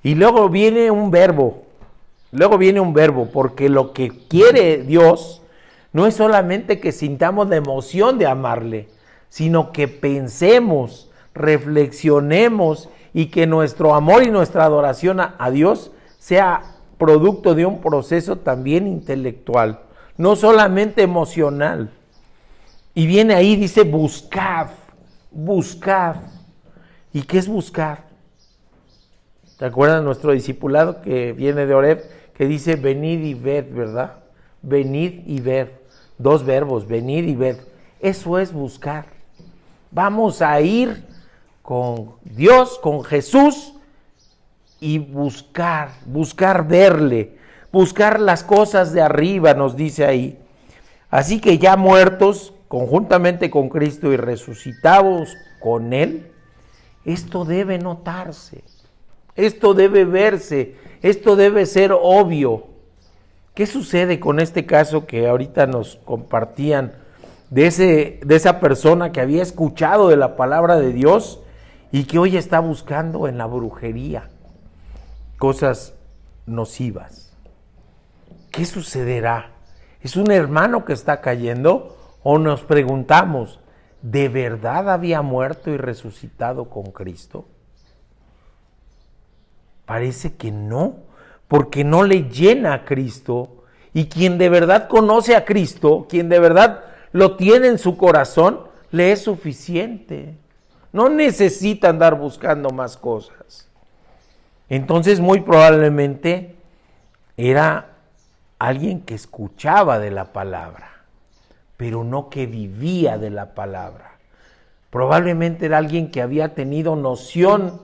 Y luego viene un verbo, porque lo que quiere Dios no es solamente que sintamos la emoción de amarle, sino que pensemos, reflexionemos y que nuestro amor y nuestra adoración a Dios sea producto de un proceso también intelectual, no solamente emocional. Y viene ahí, dice, buscad. ¿Y qué es buscar? ¿Te acuerdas nuestro discipulado que viene de Oreb, que dice venid y ved, ¿verdad? Venid y ved. 2 verbos, venid y ved. Eso es buscar. Vamos a ir con Dios, con Jesús, y buscar verle, buscar las cosas de arriba, nos dice ahí. Así que ya muertos, conjuntamente con Cristo y resucitados con Él, esto debe notarse, esto debe verse, esto debe ser obvio. ¿Qué sucede con este caso que ahorita nos compartían de esa persona que había escuchado de la palabra de Dios y que hoy está buscando en la brujería cosas nocivas? ¿Qué sucederá? ¿Es un hermano que está cayendo? ¿O nos preguntamos, ¿de verdad había muerto y resucitado con Cristo? Parece que no, porque no le llena a Cristo. Y quien de verdad conoce a Cristo, quien de verdad lo tiene en su corazón, le es suficiente. No necesita andar buscando más cosas. Entonces, muy probablemente era alguien que escuchaba de la palabra, pero no que vivía de la palabra. Probablemente era alguien que había tenido noción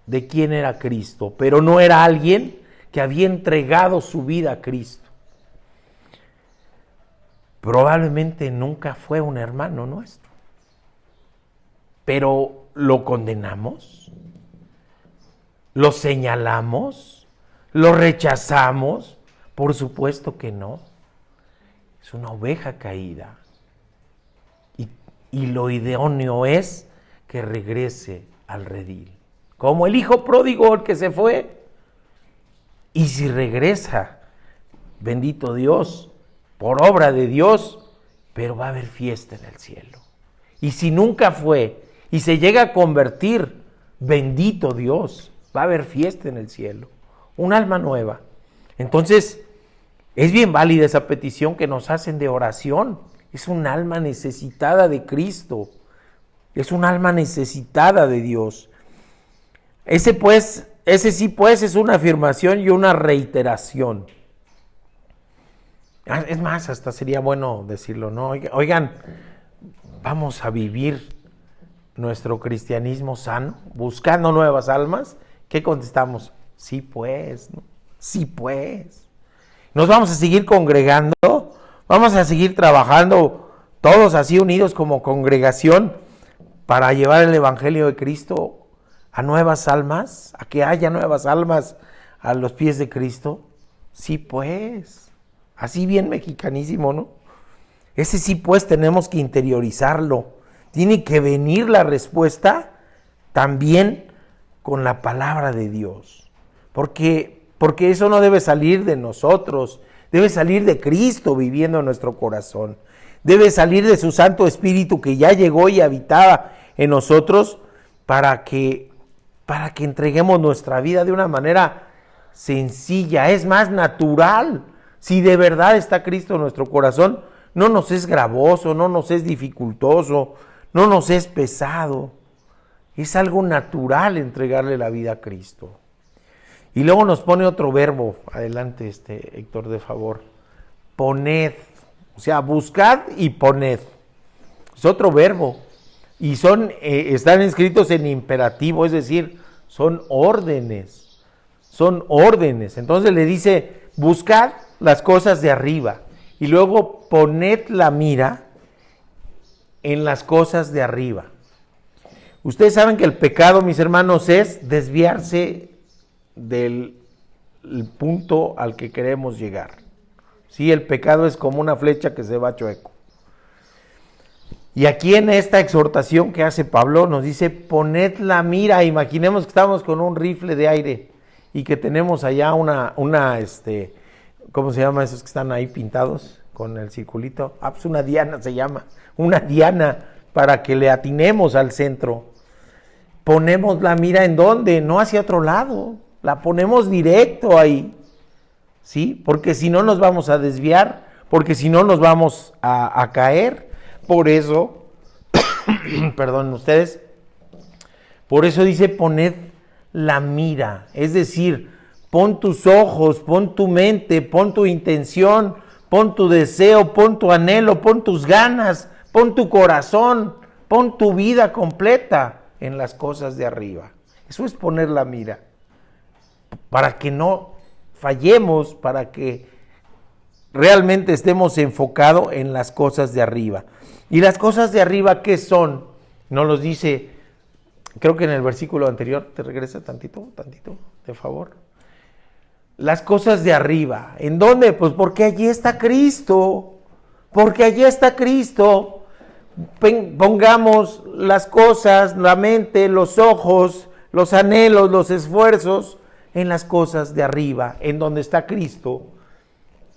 de quién era Cristo, pero no era alguien que había entregado su vida a Cristo. Probablemente nunca fue un hermano nuestro, pero ¿lo condenamos? ¿Lo señalamos? ¿Lo rechazamos? Por supuesto que no. Es una oveja caída. Y lo idóneo es que regrese al redil. Como el hijo pródigo, el que se fue. Y si regresa, bendito Dios, por obra de Dios, pero va a haber fiesta en el cielo. Y si nunca fue y se llega a convertir, bendito Dios, va a haber fiesta en el cielo. Un alma nueva. Entonces, es bien válida esa petición que nos hacen de oración. Es un alma necesitada de Cristo. Es un alma necesitada de Dios. Ese sí pues es una afirmación y una reiteración. Es más, hasta sería bueno decirlo, ¿no? Oigan, vamos a vivir nuestro cristianismo sano, buscando nuevas almas. ¿Qué contestamos? Sí pues, ¿no? Sí pues. Nos vamos a seguir congregando, vamos a seguir trabajando todos así unidos como congregación para llevar el evangelio de Cristo a nuevas almas, a que haya nuevas almas a los pies de Cristo. Sí pues. Así bien mexicanísimo, ¿no? Ese sí pues tenemos que interiorizarlo. Tiene que venir la respuesta también con la palabra de Dios. Porque eso no debe salir de nosotros, debe salir de Cristo viviendo en nuestro corazón. Debe salir de su Santo Espíritu que ya llegó y habitaba en nosotros para que entreguemos nuestra vida de una manera sencilla, es más natural. Si de verdad está Cristo en nuestro corazón, no nos es gravoso, no nos es dificultoso, no nos es pesado. Es algo natural entregarle la vida a Cristo. Y luego nos pone otro verbo, adelante Héctor, de favor. Poned, o sea, buscad y poned. Es otro verbo. Y están escritos en imperativo, es decir, son órdenes. Son órdenes. Entonces le dice, buscad las cosas de arriba y luego poned la mira en las cosas de arriba. Ustedes saben que el pecado, mis hermanos, es desviarse del punto al que queremos llegar. Sí, el pecado es como una flecha que se va chueco. Y aquí en esta exhortación que hace Pablo nos dice, poned la mira. Imaginemos que estamos con un rifle de aire y que tenemos allá una ¿cómo se llama esos que están ahí pintados con el circulito? Pues una diana se llama, una diana para que le atinemos al centro. Ponemos la mira ¿en dónde? No hacia otro lado, la ponemos directo ahí, ¿sí? Porque si no nos vamos a desviar, porque si no nos vamos a caer. Por eso, perdón ustedes, Por eso dice poned la mira, es decir, pon tus ojos, pon tu mente, pon tu intención, pon tu deseo, pon tu anhelo, pon tus ganas, pon tu corazón, pon tu vida completa en las cosas de arriba. Eso es poner la mira, para que no fallemos, para que realmente estemos enfocados en las cosas de arriba. ¿Y las cosas de arriba qué son? Nos los dice, creo que en el versículo anterior, te regresa tantito, de favor. Las cosas de arriba, ¿en dónde? Pues porque allí está Cristo, porque allí está Cristo. Pongamos las cosas, la mente, los ojos, los anhelos, los esfuerzos en las cosas de arriba, en donde está Cristo.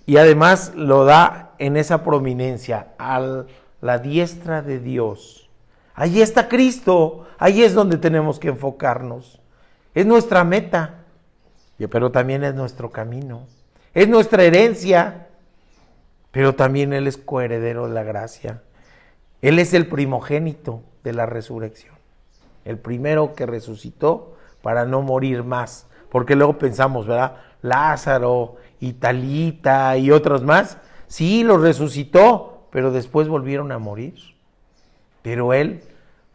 Y además lo da en esa prominencia, a la diestra de Dios. Allí está Cristo, allí es donde tenemos que enfocarnos. Es nuestra meta, pero también es nuestro camino. Es nuestra herencia, pero también Él es coheredero de la gracia. Él es el primogénito de la resurrección, el primero que resucitó para no morir más. Porque luego pensamos, ¿verdad? Lázaro y Talita y otros más, sí, los resucitó, pero después volvieron a morir. Pero Él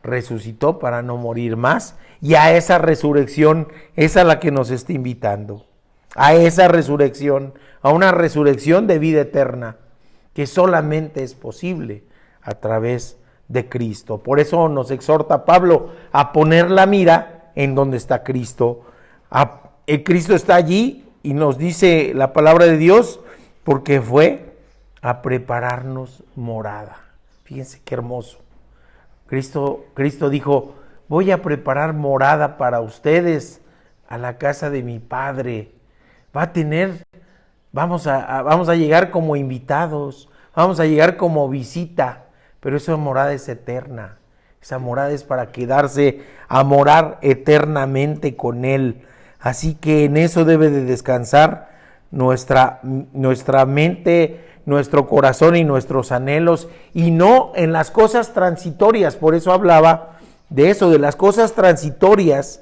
resucitó para no morir más, y a esa resurrección es a la que nos está invitando. A esa resurrección, a una resurrección de vida eterna, que solamente es posible a través de Cristo. Por eso nos exhorta Pablo a poner la mira en donde está Cristo. El Cristo está allí y nos dice la palabra de Dios porque fue a prepararnos morada. Fíjense qué hermoso. Cristo dijo, voy a preparar morada para ustedes a la casa de mi Padre. Vamos a llegar como invitados, vamos a llegar como visita, pero esa morada es eterna. Esa morada es para quedarse a morar eternamente con Él. Así que en eso debe de descansar nuestra mente, nuestro corazón y nuestros anhelos, y no en las cosas transitorias. Por eso hablaba de eso, de las cosas transitorias,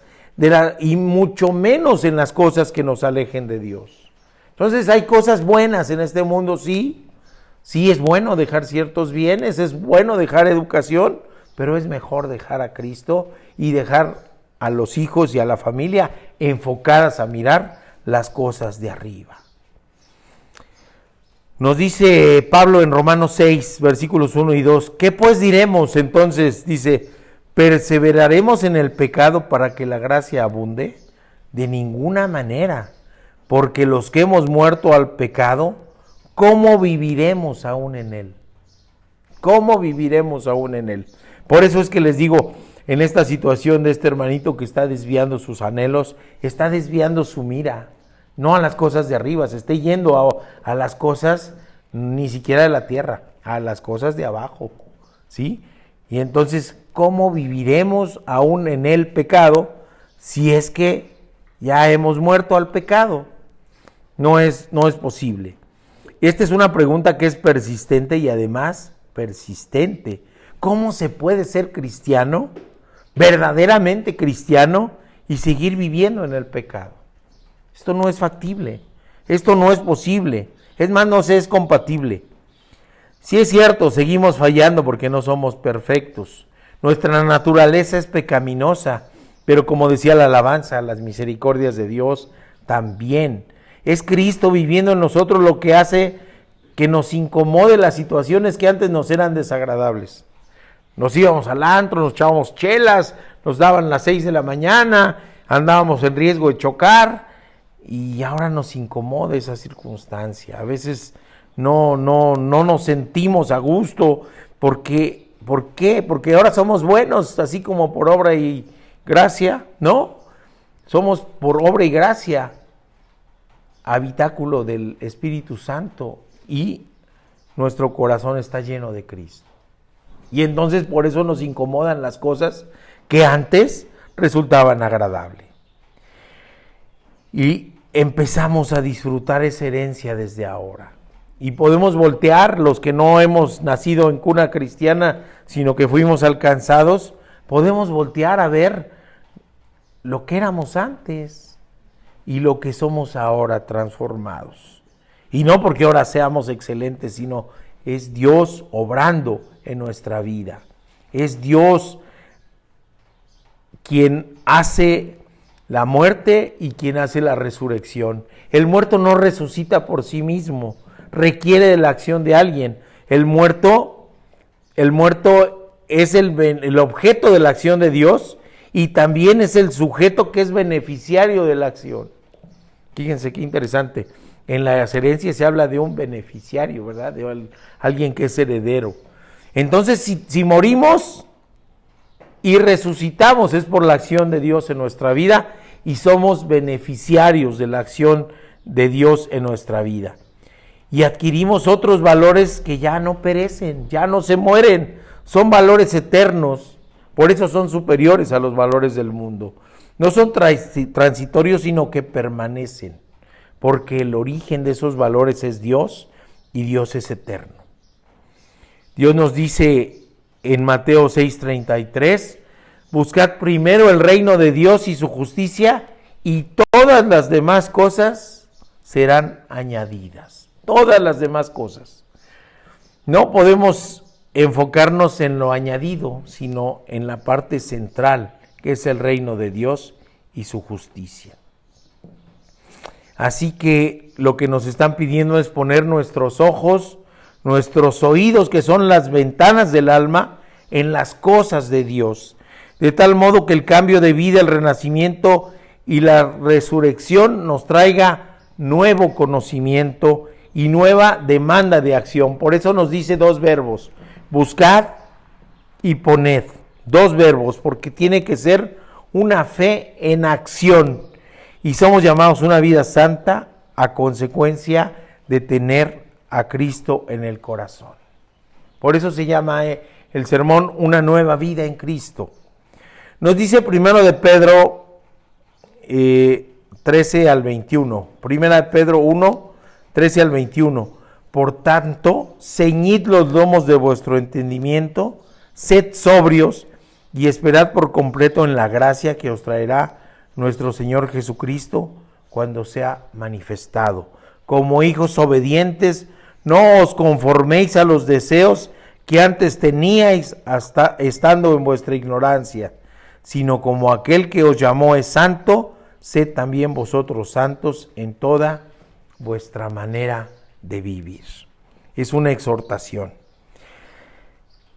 y mucho menos en las cosas que nos alejen de Dios. Entonces hay cosas buenas en este mundo, sí es bueno dejar ciertos bienes, es bueno dejar educación, pero es mejor dejar a Cristo y dejar a los hijos y a la familia enfocadas a mirar las cosas de arriba. Nos dice Pablo en Romanos 6, versículos 1 y 2, ¿qué pues diremos entonces? Dice, ¿perseveraremos en el pecado para que la gracia abunde? De ninguna manera, porque los que hemos muerto al pecado, ¿cómo viviremos aún en él? ¿Cómo viviremos aún en él? Por eso es que les digo, en esta situación de este hermanito que está desviando sus anhelos, está desviando su mira, no a las cosas de arriba, se está yendo a las cosas ni siquiera de la tierra, a las cosas de abajo, ¿sí? Y entonces, ¿cómo viviremos aún en el pecado si es que ya hemos muerto al pecado? No es posible. Esta es una pregunta que es persistente y además persistente. ¿Cómo se puede ser cristiano, verdaderamente cristiano, y seguir viviendo en el pecado? Esto no es factible, esto no es posible, es más, no es compatible. Sí es cierto, seguimos fallando porque no somos perfectos, nuestra naturaleza es pecaminosa, pero como decía la alabanza, las misericordias de Dios también. Es Cristo viviendo en nosotros lo que hace que nos incomode las situaciones que antes nos eran desagradables. Nos íbamos al antro, nos echábamos chelas, nos daban las 6 de la mañana, andábamos en riesgo de chocar, y ahora nos incomoda esa circunstancia. A veces no nos sentimos a gusto. ¿Por qué? Porque ahora somos buenos, así como por obra y gracia, ¿no? Somos por obra y gracia, habitáculo del Espíritu Santo, y nuestro corazón está lleno de Cristo. Y entonces por eso nos incomodan las cosas que antes resultaban agradables. Y empezamos a disfrutar esa herencia desde ahora. Y podemos voltear, los que no hemos nacido en cuna cristiana, sino que fuimos alcanzados, podemos voltear a ver lo que éramos antes y lo que somos ahora transformados. Y no porque ahora seamos excelentes, sino es Dios obrando en nuestra vida. Es Dios quien hace la muerte y quien hace la resurrección. El muerto no resucita por sí mismo, requiere de la acción de alguien. El muerto es el objeto de la acción de Dios y también es el sujeto que es beneficiario de la acción. Fíjense qué interesante. En las herencias se habla de un beneficiario, ¿verdad? De alguien que es heredero. Entonces, si morimos y resucitamos, es por la acción de Dios en nuestra vida y somos beneficiarios de la acción de Dios en nuestra vida. Y adquirimos otros valores que ya no perecen, ya no se mueren, son valores eternos, por eso son superiores a los valores del mundo. No son transitorios, sino que permanecen, porque el origen de esos valores es Dios y Dios es eterno. Dios nos dice en Mateo 6:33, buscad primero el reino de Dios y su justicia y todas las demás cosas serán añadidas. Todas las demás cosas. No podemos enfocarnos en lo añadido, sino en la parte central, que es el reino de Dios y su justicia. Así que lo que nos están pidiendo es poner nuestros ojos, nuestros oídos, que son las ventanas del alma, en las cosas de Dios, de tal modo que el cambio de vida, el renacimiento y la resurrección nos traiga nuevo conocimiento y nueva demanda de acción. Por eso nos dice dos verbos, buscad y poned, dos verbos, porque tiene que ser una fe en acción, y somos llamados a una vida santa a consecuencia de tener a Cristo en el corazón. Por eso se llama el sermón Una nueva vida en Cristo. Nos dice primero de Pedro 13 al 21, primera de Pedro 1, 13 al 21. Por tanto, ceñid los lomos de vuestro entendimiento, sed sobrios y esperad por completo en la gracia que os traerá nuestro Señor Jesucristo cuando sea manifestado. Como hijos obedientes, no os conforméis a los deseos que antes teníais hasta estando en vuestra ignorancia, sino como aquel que os llamó es santo, sed también vosotros santos en toda vuestra manera de vivir. Es una exhortación.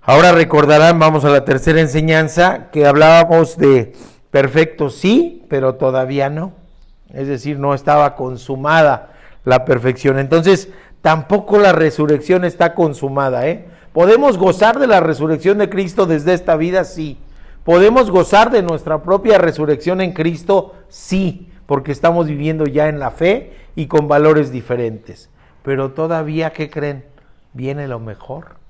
Ahora recordarán, vamos a la tercera enseñanza, que hablábamos de perfecto sí, pero todavía no. Es decir, no estaba consumada la perfección. Entonces, tampoco la resurrección está consumada, ¿Podemos gozar de la resurrección de Cristo desde esta vida? Sí. ¿Podemos gozar de nuestra propia resurrección en Cristo? Sí, porque estamos viviendo ya en la fe y con valores diferentes. Pero todavía, ¿qué creen? Viene lo mejor.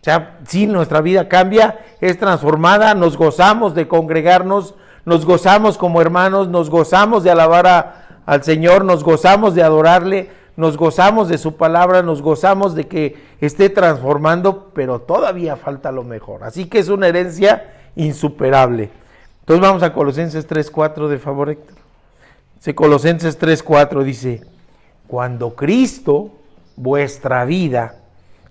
O sea, sí, nuestra vida cambia, es transformada, nos gozamos de congregarnos, nos gozamos como hermanos, nos gozamos de alabar al Señor, nos gozamos de adorarle, nos gozamos de su palabra, nos gozamos de que esté transformando, pero todavía falta lo mejor. Así que es una herencia insuperable. Entonces vamos a Colosenses 3:4, de favor, Héctor. Colosenses 3:4 dice, cuando Cristo, vuestra vida,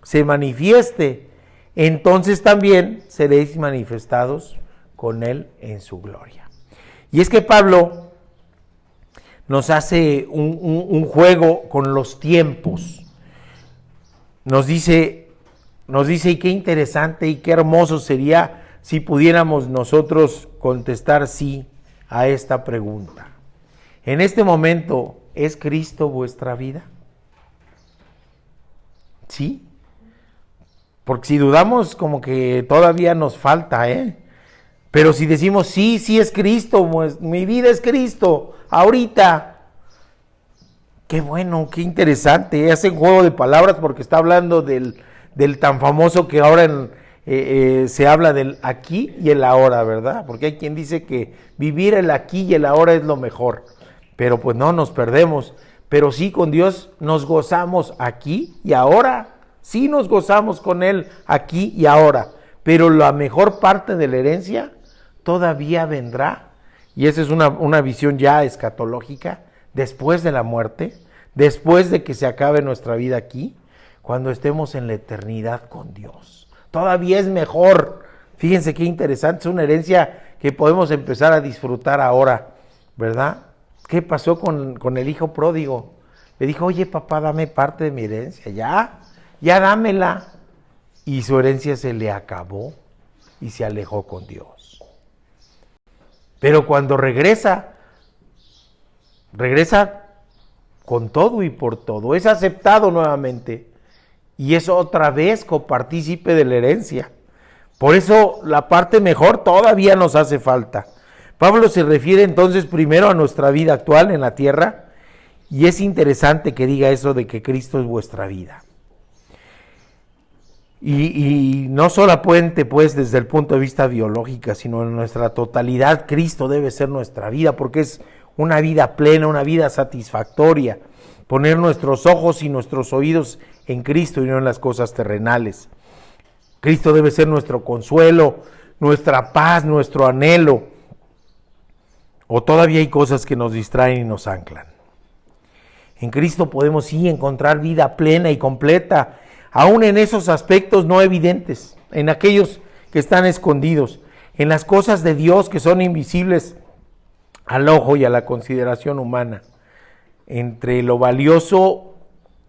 se manifieste, entonces también seréis manifestados con Él en su gloria. Y es que Pablo nos hace un juego con los tiempos. Nos dice, y qué interesante y qué hermoso sería si pudiéramos nosotros contestar sí a esta pregunta. En este momento, ¿es Cristo vuestra vida? ¿Sí? Porque si dudamos, como que todavía nos falta, Pero si decimos, sí es Cristo, pues, mi vida es Cristo, ahorita. Qué bueno, qué interesante. Hace un juego de palabras porque está hablando del tan famoso que ahora se habla del aquí y el ahora, ¿verdad? Porque hay quien dice que vivir el aquí y el ahora es lo mejor. Pero pues no, nos perdemos. Pero sí, con Dios nos gozamos aquí y ahora. Sí nos gozamos con Él aquí y ahora. Pero la mejor parte de la herencia todavía vendrá. y esa es una visión ya escatológica, después de la muerte, después de que se acabe nuestra vida aquí, cuando estemos en la eternidad con Dios. Todavía es mejor. Fíjense qué interesante, es una herencia que podemos empezar a disfrutar ahora, ¿verdad? ¿Qué pasó con el hijo pródigo? Le dijo, oye papá, dame parte de mi herencia, ya dámela. Y su herencia se le acabó y se alejó con Dios. Pero cuando regresa con todo y por todo, es aceptado nuevamente y es otra vez copartícipe de la herencia. Por eso la parte mejor todavía nos hace falta. Pablo se refiere entonces primero a nuestra vida actual en la tierra, y es interesante que diga eso de que Cristo es vuestra vida. Y no solamente pues desde el punto de vista biológico, sino en nuestra totalidad, Cristo debe ser nuestra vida, porque es una vida plena, una vida satisfactoria. Poner nuestros ojos y nuestros oídos en Cristo y no en las cosas terrenales. Cristo debe ser nuestro consuelo, nuestra paz, nuestro anhelo. O todavía hay cosas que nos distraen y nos anclan. En Cristo podemos sí encontrar vida plena y completa, aún en esos aspectos no evidentes, en aquellos que están escondidos, en las cosas de Dios que son invisibles al ojo y a la consideración humana. Entre lo valioso,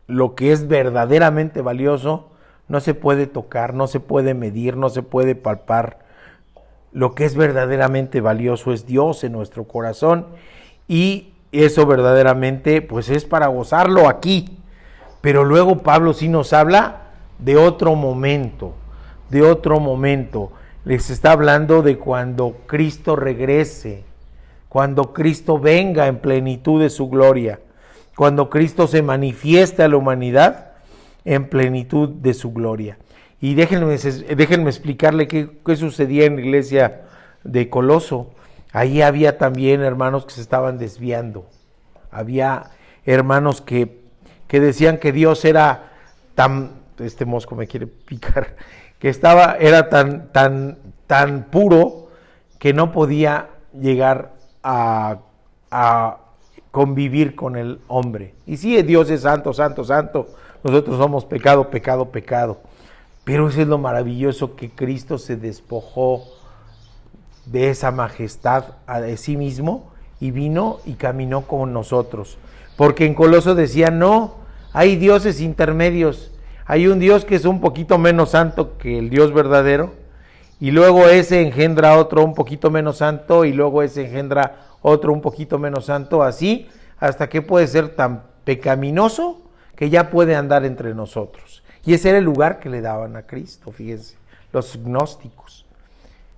lo que es verdaderamente valioso, no se puede tocar, no se puede medir, no se puede palpar. Lo que es verdaderamente valioso es Dios en nuestro corazón, y eso verdaderamente pues es para gozarlo aquí. Pero luego Pablo sí nos habla de otro momento, Les está hablando de cuando Cristo regrese, cuando Cristo venga en plenitud de su gloria, cuando Cristo se manifieste a la humanidad en plenitud de su gloria. Y déjenme explicarle qué sucedía en la iglesia de Coloso. Ahí había también hermanos que se estaban desviando. Había hermanos que decían que Dios era tan, este mosco me quiere picar, que era tan puro que no podía llegar a convivir con el hombre. Y sí, Dios es santo, santo, santo. Nosotros somos pecado, pecado, pecado. Pero eso es lo maravilloso, que Cristo se despojó de esa majestad de sí mismo y vino y caminó con nosotros. Porque en Coloso decía, no, hay dioses intermedios. Hay un Dios que es un poquito menos santo que el Dios verdadero, y luego ese engendra otro un poquito menos santo, y luego ese engendra otro un poquito menos santo, así hasta que puede ser tan pecaminoso que ya puede andar entre nosotros. Y ese era el lugar que le daban a Cristo, fíjense, los gnósticos.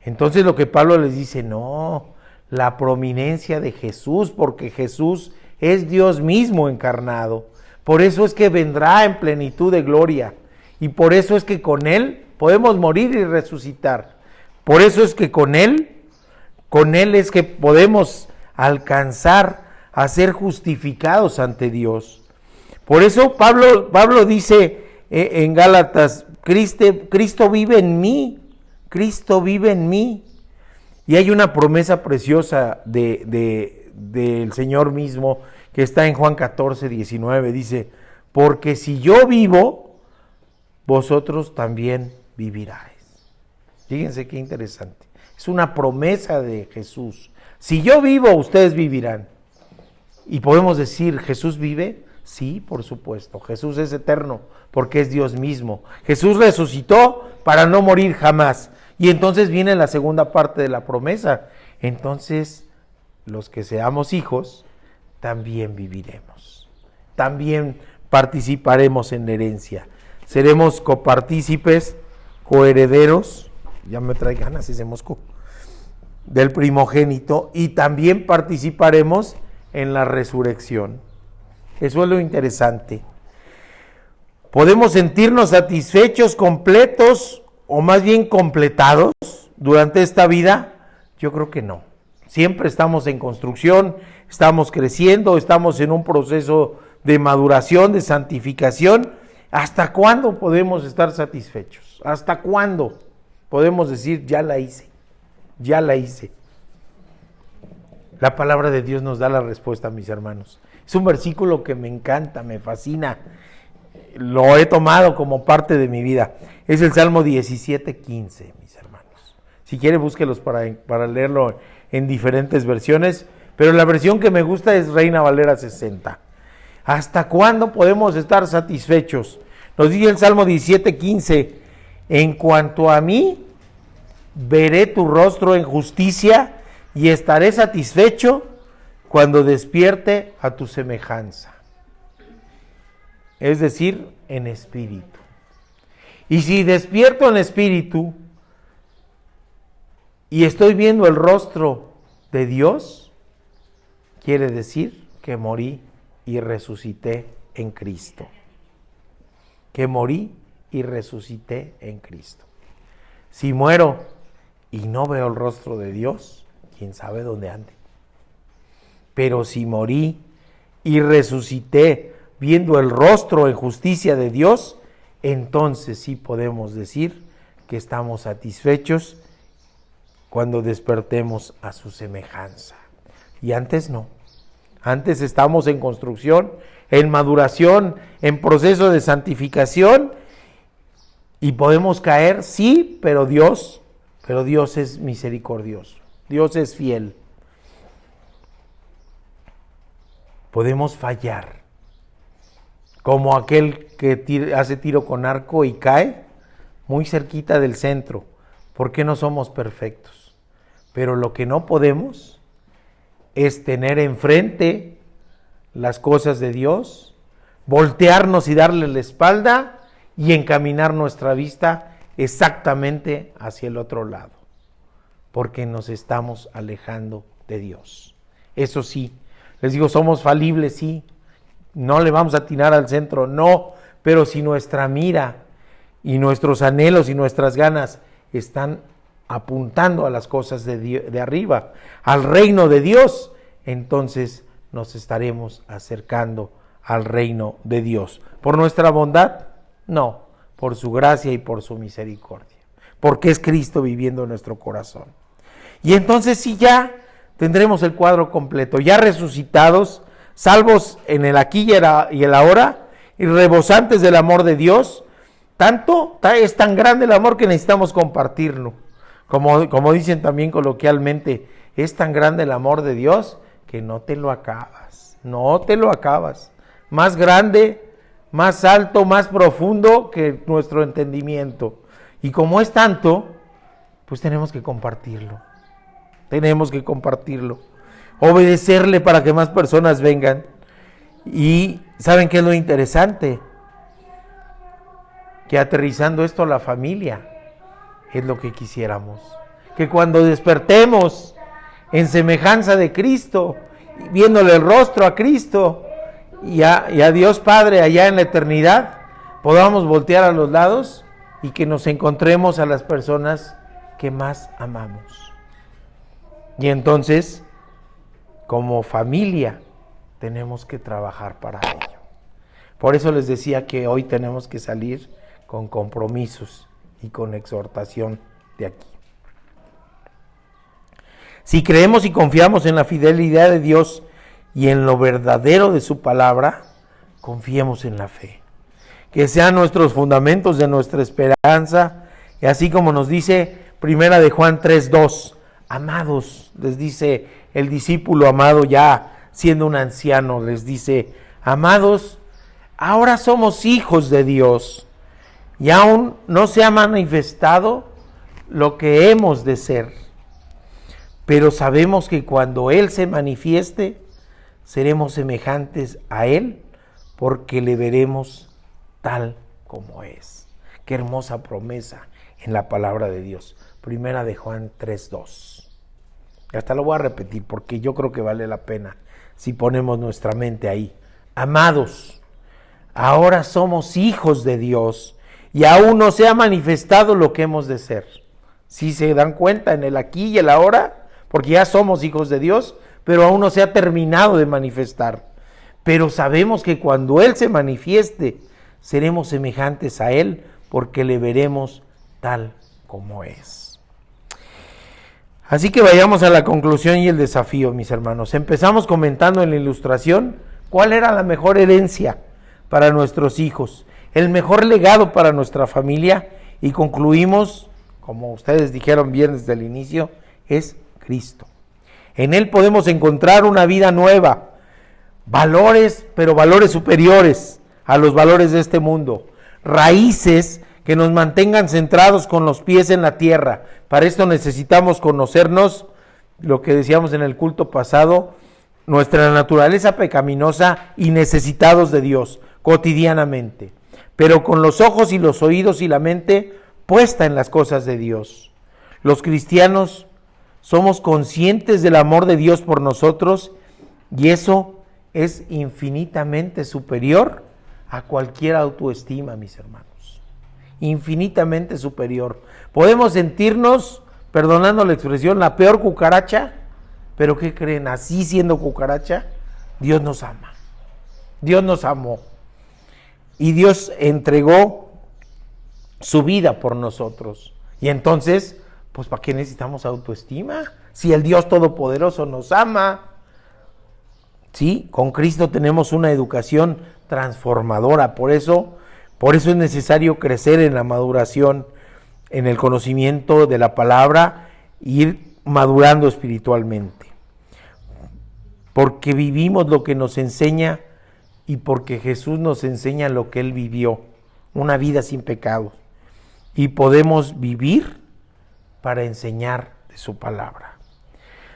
Entonces lo que Pablo les dice, no, la prominencia de Jesús, porque Jesús es Dios mismo encarnado. Por eso es que vendrá en plenitud de gloria, y por eso es que con Él podemos morir y resucitar. Por eso es que con Él es que podemos alcanzar a ser justificados ante Dios. Por eso Pablo dice en Gálatas, Cristo vive en mí, Cristo vive en mí. Y hay una promesa preciosa del Señor mismo, que está en Juan 14, 19, dice, porque si yo vivo, vosotros también viviráis. Fíjense qué interesante. Es una promesa de Jesús. Si yo vivo, ustedes vivirán. Y podemos decir, ¿Jesús vive? Sí, por supuesto. Jesús es eterno, porque es Dios mismo. Jesús resucitó para no morir jamás. Y entonces viene la segunda parte de la promesa. Entonces, los que seamos hijos, también viviremos, también participaremos en la herencia, seremos copartícipes, coherederos, ya me trae ganas ese mosco, del primogénito, y también participaremos en la resurrección. Eso es lo interesante. ¿Podemos sentirnos satisfechos, completos, o más bien completados durante esta vida? Yo creo que no. Siempre estamos en construcción, estamos creciendo, estamos en un proceso de maduración, de santificación. ¿Hasta cuándo podemos estar satisfechos? ¿Hasta cuándo podemos decir, ya la hice, ya la hice? La palabra de Dios nos da la respuesta, mis hermanos. Es un versículo que me encanta, me fascina. Lo he tomado como parte de mi vida. Es el Salmo 17:15, mis hermanos. Si quiere, búsquelos para leerlo en diferentes versiones, pero la versión que me gusta es Reina Valera 60. ¿Hasta cuándo podemos estar satisfechos? Nos dice el Salmo 17:15, en cuanto a mí, veré tu rostro en justicia y estaré satisfecho cuando despierte a tu semejanza. Es decir, en espíritu. Y si despierto en espíritu y estoy viendo el rostro de Dios, quiere decir que morí y resucité en Cristo. Que morí y resucité en Cristo. Si muero y no veo el rostro de Dios, quién sabe dónde ande. Pero si morí y resucité viendo el rostro en justicia de Dios, entonces sí podemos decir que estamos satisfechos cuando despertemos a su semejanza. Y antes no. Antes estamos en construcción, en maduración, en proceso de santificación, y podemos caer, sí, pero Dios es misericordioso. Dios es fiel. Podemos fallar, como aquel que hace tiro con arco y cae muy cerquita del centro, porque no somos perfectos. Pero lo que no podemos es tener enfrente las cosas de Dios, voltearnos y darle la espalda y encaminar nuestra vista exactamente hacia el otro lado, porque nos estamos alejando de Dios. Eso sí, les digo, somos falibles, sí, no le vamos a atinar al centro, no, pero si nuestra mira y nuestros anhelos y nuestras ganas están apuntando a las cosas de arriba, al reino de Dios, entonces nos estaremos acercando al reino de Dios. ¿Por nuestra bondad? No, por su gracia y por su misericordia, porque es Cristo viviendo en nuestro corazón. Y entonces sí, ya tendremos el cuadro completo, ya resucitados, salvos en el aquí y el ahora, y rebosantes del amor de Dios. Es tan grande el amor que necesitamos compartirlo. Como dicen también coloquialmente, es tan grande el amor de Dios que no te lo acabas. Más grande, más alto, más profundo que nuestro entendimiento. Y como es tanto, pues tenemos que compartirlo. Obedecerle para que más personas vengan. Y ¿saben qué es lo interesante? Que aterrizando esto a la familia es lo que quisiéramos. Que cuando despertemos en semejanza de Cristo, viéndole el rostro a Cristo y a Dios Padre allá en la eternidad, podamos voltear a los lados y que nos encontremos a las personas que más amamos. Y entonces, como familia, tenemos que trabajar para ello. Por eso les decía que hoy tenemos que salir con compromisos y con exhortación de aquí. Si creemos y confiamos en la fidelidad de Dios y en lo verdadero de su palabra, confiemos en la fe. Que sean nuestros fundamentos de nuestra esperanza, y así como nos dice Primera de Juan 3:2, amados, les dice el discípulo amado ya siendo un anciano, les dice, amados, ahora somos hijos de Dios y aún no se ha manifestado lo que hemos de ser, pero sabemos que cuando Él se manifieste, seremos semejantes a Él, porque le veremos tal como es. Qué hermosa promesa en la palabra de Dios. Primera de Juan 3:2. Hasta lo voy a repetir porque yo creo que vale la pena si ponemos nuestra mente ahí. Amados, ahora somos hijos de Dios y aún no se ha manifestado lo que hemos de ser. ¿Sí se dan cuenta en el aquí y el ahora? Porque ya somos hijos de Dios, pero aún no se ha terminado de manifestar. Pero sabemos que cuando Él se manifieste, seremos semejantes a Él, porque le veremos tal como es. Así que vayamos a la conclusión y el desafío, mis hermanos. Empezamos comentando en la ilustración cuál era la mejor herencia para nuestros hijos, el mejor legado para nuestra familia, y concluimos, como ustedes dijeron bien desde el inicio, es Cristo. En Él podemos encontrar una vida nueva, valores, pero valores superiores a los valores de este mundo, raíces que nos mantengan centrados con los pies en la tierra. Para esto necesitamos conocernos, lo que decíamos en el culto pasado, nuestra naturaleza pecaminosa y necesitados de Dios cotidianamente, pero con los ojos y los oídos y la mente puesta en las cosas de Dios. Los cristianos somos conscientes del amor de Dios por nosotros, y eso es infinitamente superior a cualquier autoestima, mis hermanos. Infinitamente superior. Podemos sentirnos, perdonando la expresión, la peor cucaracha, pero ¿qué creen? Así siendo cucaracha, Dios nos ama. Dios nos amó. Y Dios entregó su vida por nosotros. Y entonces, pues ¿para qué necesitamos autoestima? Si el Dios Todopoderoso nos ama. Sí, con Cristo tenemos una educación transformadora. Por eso es necesario crecer en la maduración, en el conocimiento de la palabra, e ir madurando espiritualmente. Porque vivimos lo que nos enseña, y porque Jesús nos enseña lo que Él vivió, una vida sin pecado. Y podemos vivir para enseñar de su palabra.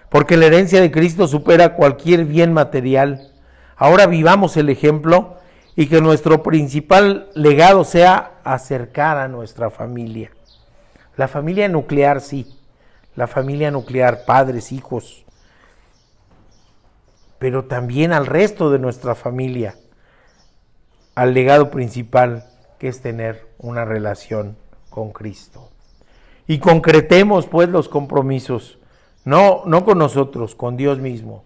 Porque la herencia de Cristo supera cualquier bien material. Ahora vivamos el ejemplo, y que nuestro principal legado sea acercar a nuestra familia. La familia nuclear, sí, la familia nuclear, padres, hijos, pero también al resto de nuestra familia, al legado principal, que es tener una relación con Cristo. Y concretemos pues los compromisos, no con nosotros, con Dios mismo.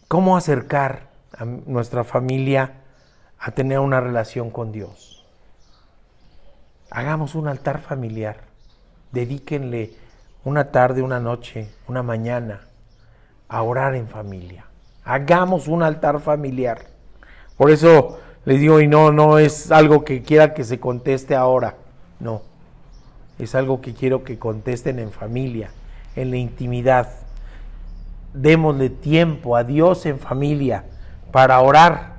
¿Cómo acercar a nuestra familia a tener una relación con Dios? Hagamos un altar familiar, dedíquenle una tarde, una noche, una mañana a orar en familia. Hagamos un altar familiar. Por eso les digo, y no es algo que quiera que se conteste ahora, no, es algo que quiero que contesten en familia, en la intimidad. Démosle tiempo a Dios en familia para orar,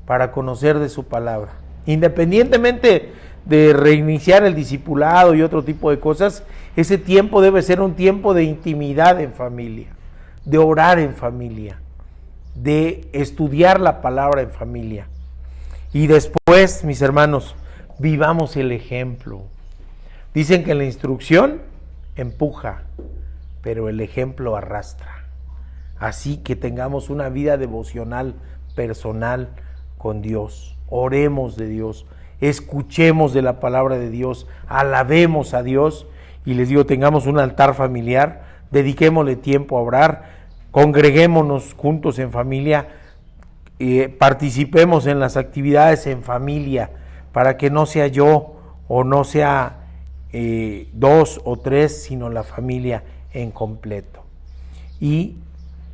para conocer de su palabra. Independientemente de reiniciar el discipulado y otro tipo de cosas, ese tiempo debe ser un tiempo de intimidad en familia, de orar en familia, de estudiar la palabra en familia. Y después, mis hermanos, vivamos el ejemplo. Dicen que la instrucción empuja, pero el ejemplo arrastra. Así que tengamos una vida devocional, personal, con Dios, oremos de Dios, escuchemos de la palabra de Dios, alabemos a Dios, y les digo, tengamos un altar familiar, dediquémosle tiempo a orar, congreguémonos juntos en familia, participemos en las actividades en familia, para que no sea yo o no sea 2 o 3, sino la familia en completo. Y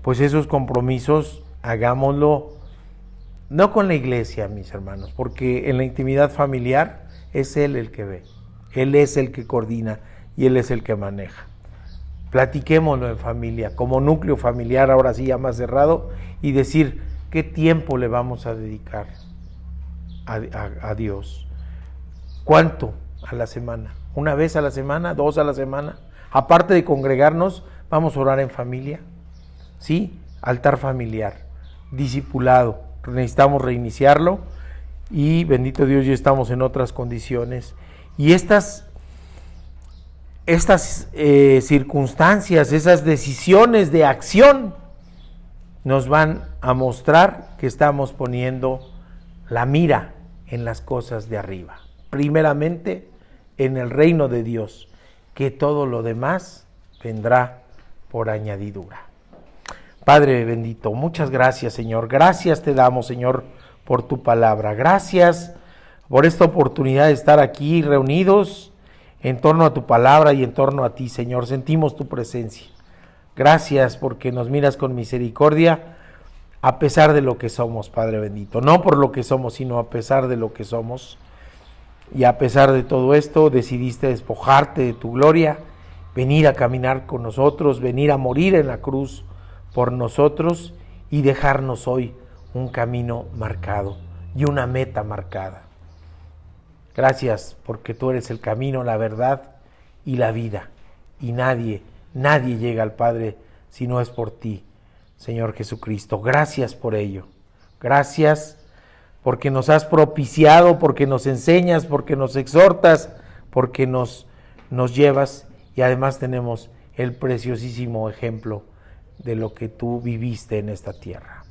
pues esos compromisos hagámoslo no con la iglesia, mis hermanos, porque en la intimidad familiar es Él el que ve, Él es el que coordina y Él es el que maneja. Platiquémoslo en familia, como núcleo familiar, ahora sí ya más cerrado, y decir qué tiempo le vamos a dedicar a Dios. ¿Cuánto a la semana? ¿Una vez a la semana? ¿2 a la semana? Aparte de congregarnos, vamos a orar en familia. ¿Sí? Altar familiar, discipulado. Necesitamos reiniciarlo, y bendito Dios, ya estamos en otras condiciones. Y estas circunstancias, esas decisiones de acción nos van a mostrar que estamos poniendo la mira en las cosas de arriba, primeramente en el reino de Dios, que todo lo demás vendrá por añadidura. Padre bendito, muchas gracias, Señor. Gracias te damos, Señor, por tu palabra. Gracias por esta oportunidad de estar aquí reunidos en torno a tu palabra y en torno a ti, Señor. Sentimos tu presencia. Gracias porque nos miras con misericordia a pesar de lo que somos, Padre bendito. No por lo que somos, sino a pesar de lo que somos. Y a pesar de todo esto, decidiste despojarte de tu gloria, venir a caminar con nosotros, venir a morir en la cruz por nosotros y dejarnos hoy un camino marcado y una meta marcada. Gracias porque tú eres el camino, la verdad y la vida. Y nadie llega al Padre si no es por ti, Señor Jesucristo. Gracias por ello. Gracias porque nos has propiciado, porque nos enseñas, porque nos exhortas, porque nos llevas y además tenemos el preciosísimo ejemplo de lo que tú viviste en esta tierra.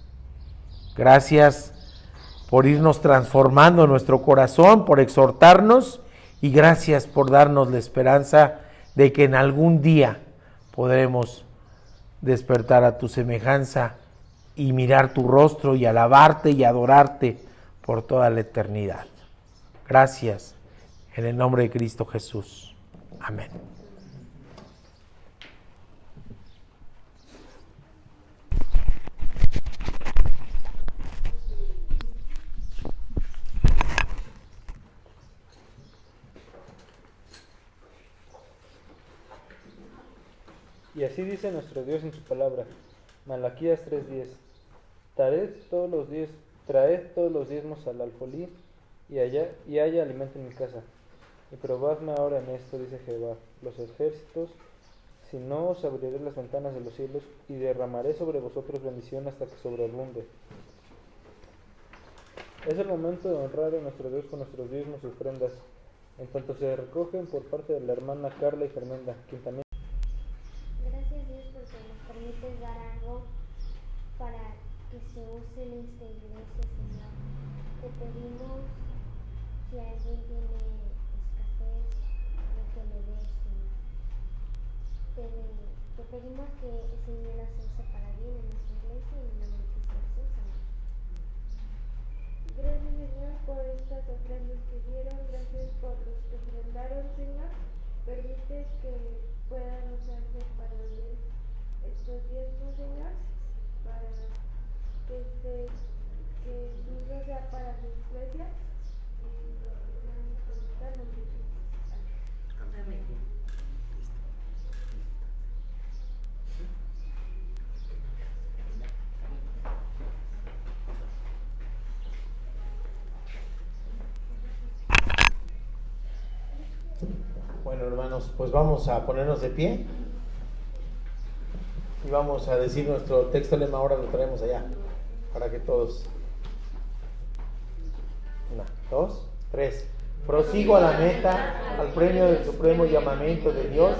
Gracias por irnos transformando nuestro corazón, por exhortarnos y gracias por darnos la esperanza de que en algún día podremos despertar a tu semejanza y mirar tu rostro y alabarte y adorarte por toda la eternidad. Gracias, en el nombre de Cristo Jesús. Amén. Y así dice nuestro Dios en su palabra, Malaquías 3:10, traed todos los diezmos al alfolí, y haya alimento en mi casa. Y probadme ahora en esto, dice Jehová, los ejércitos, si no os abriré las ventanas de los cielos, y derramaré sobre vosotros bendición hasta que sobreabunde. Es el momento de honrar a nuestro Dios con nuestros diezmos y ofrendas, en tanto se recogen por parte de la hermana Carla y Fernanda, quien también. Gracias Dios porque nos permites dar algo para que se use en esta iglesia, Señor. Te pedimos, si alguien tiene escasez, que le des, Señor. Te pedimos que ese dinero se use para bien en nuestra iglesia y en el nombre de Cristo Jesús. Amén. Gracias, Señor, por estas ofrendas que dieron. Gracias por los que ofrendaron, Señor. Permite que puedan usarse para bien estos diezmos, Señor, para que su uso sea para su iglesia y lo que puedan conectar en Jesús. Amén. Bueno, hermanos, pues vamos a ponernos de pie y vamos a decir nuestro texto lema. Ahora lo traemos allá para que todos. 1, 2, 3. Prosigo a la meta, al premio del supremo llamamiento de Dios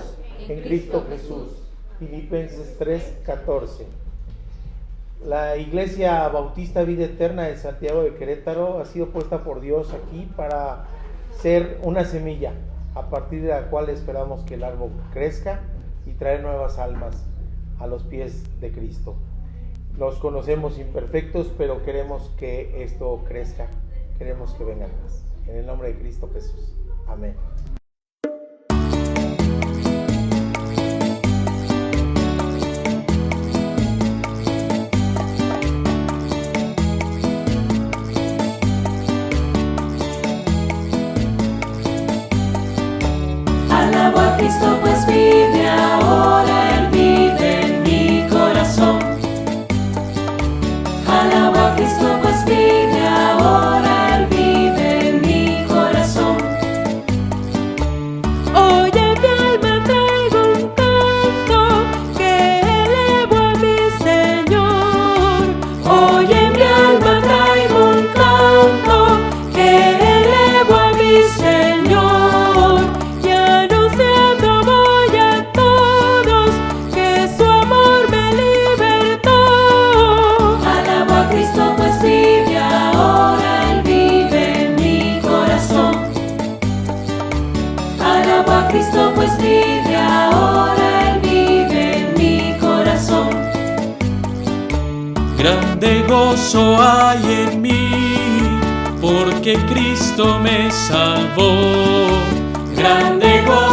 en Cristo Jesús. Filipenses 3:14. La Iglesia Bautista Vida Eterna de Santiago de Querétaro ha sido puesta por Dios aquí para ser una semilla, a partir de la cual esperamos que el árbol crezca y traer nuevas almas a los pies de Cristo. Los conocemos imperfectos, pero queremos que esto crezca, queremos que vengan más. En el nombre de Cristo Jesús. Amén. Alabo a Cristo pues vive ahora, Él vive en mi corazón. Alabo a Cristo pues vive ahora, Él vive en mi corazón. Oye mi alma, traigo un canto que elevo a mi Señor. Oye mi alma, traigo un canto que elevo a mi Señor. Cristo pues vive ahora, Él vive en mi corazón. Grande gozo hay en mí, porque Cristo me salvó. Grande gozo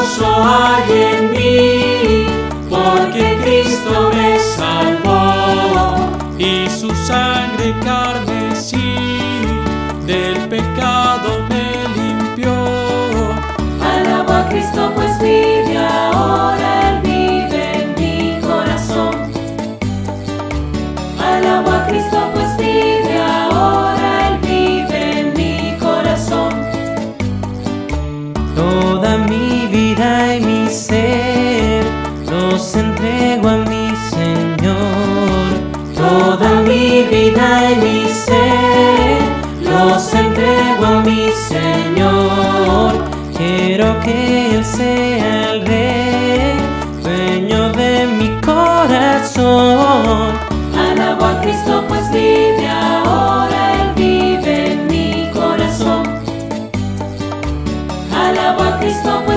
Cristo pues vive ahora, Él vive en mi corazón. Alabo a Cristo pues vive ahora, Él vive en mi corazón. Toda mi vida y mi ser los entrego a mi Señor. Toda mi vida y mi ser los entrego a mi Señor. Quiero que Él sea el Rey, dueño de mi corazón. Alabo a Cristo pues vive ahora, Él vive en mi corazón. Alabo a Cristo pues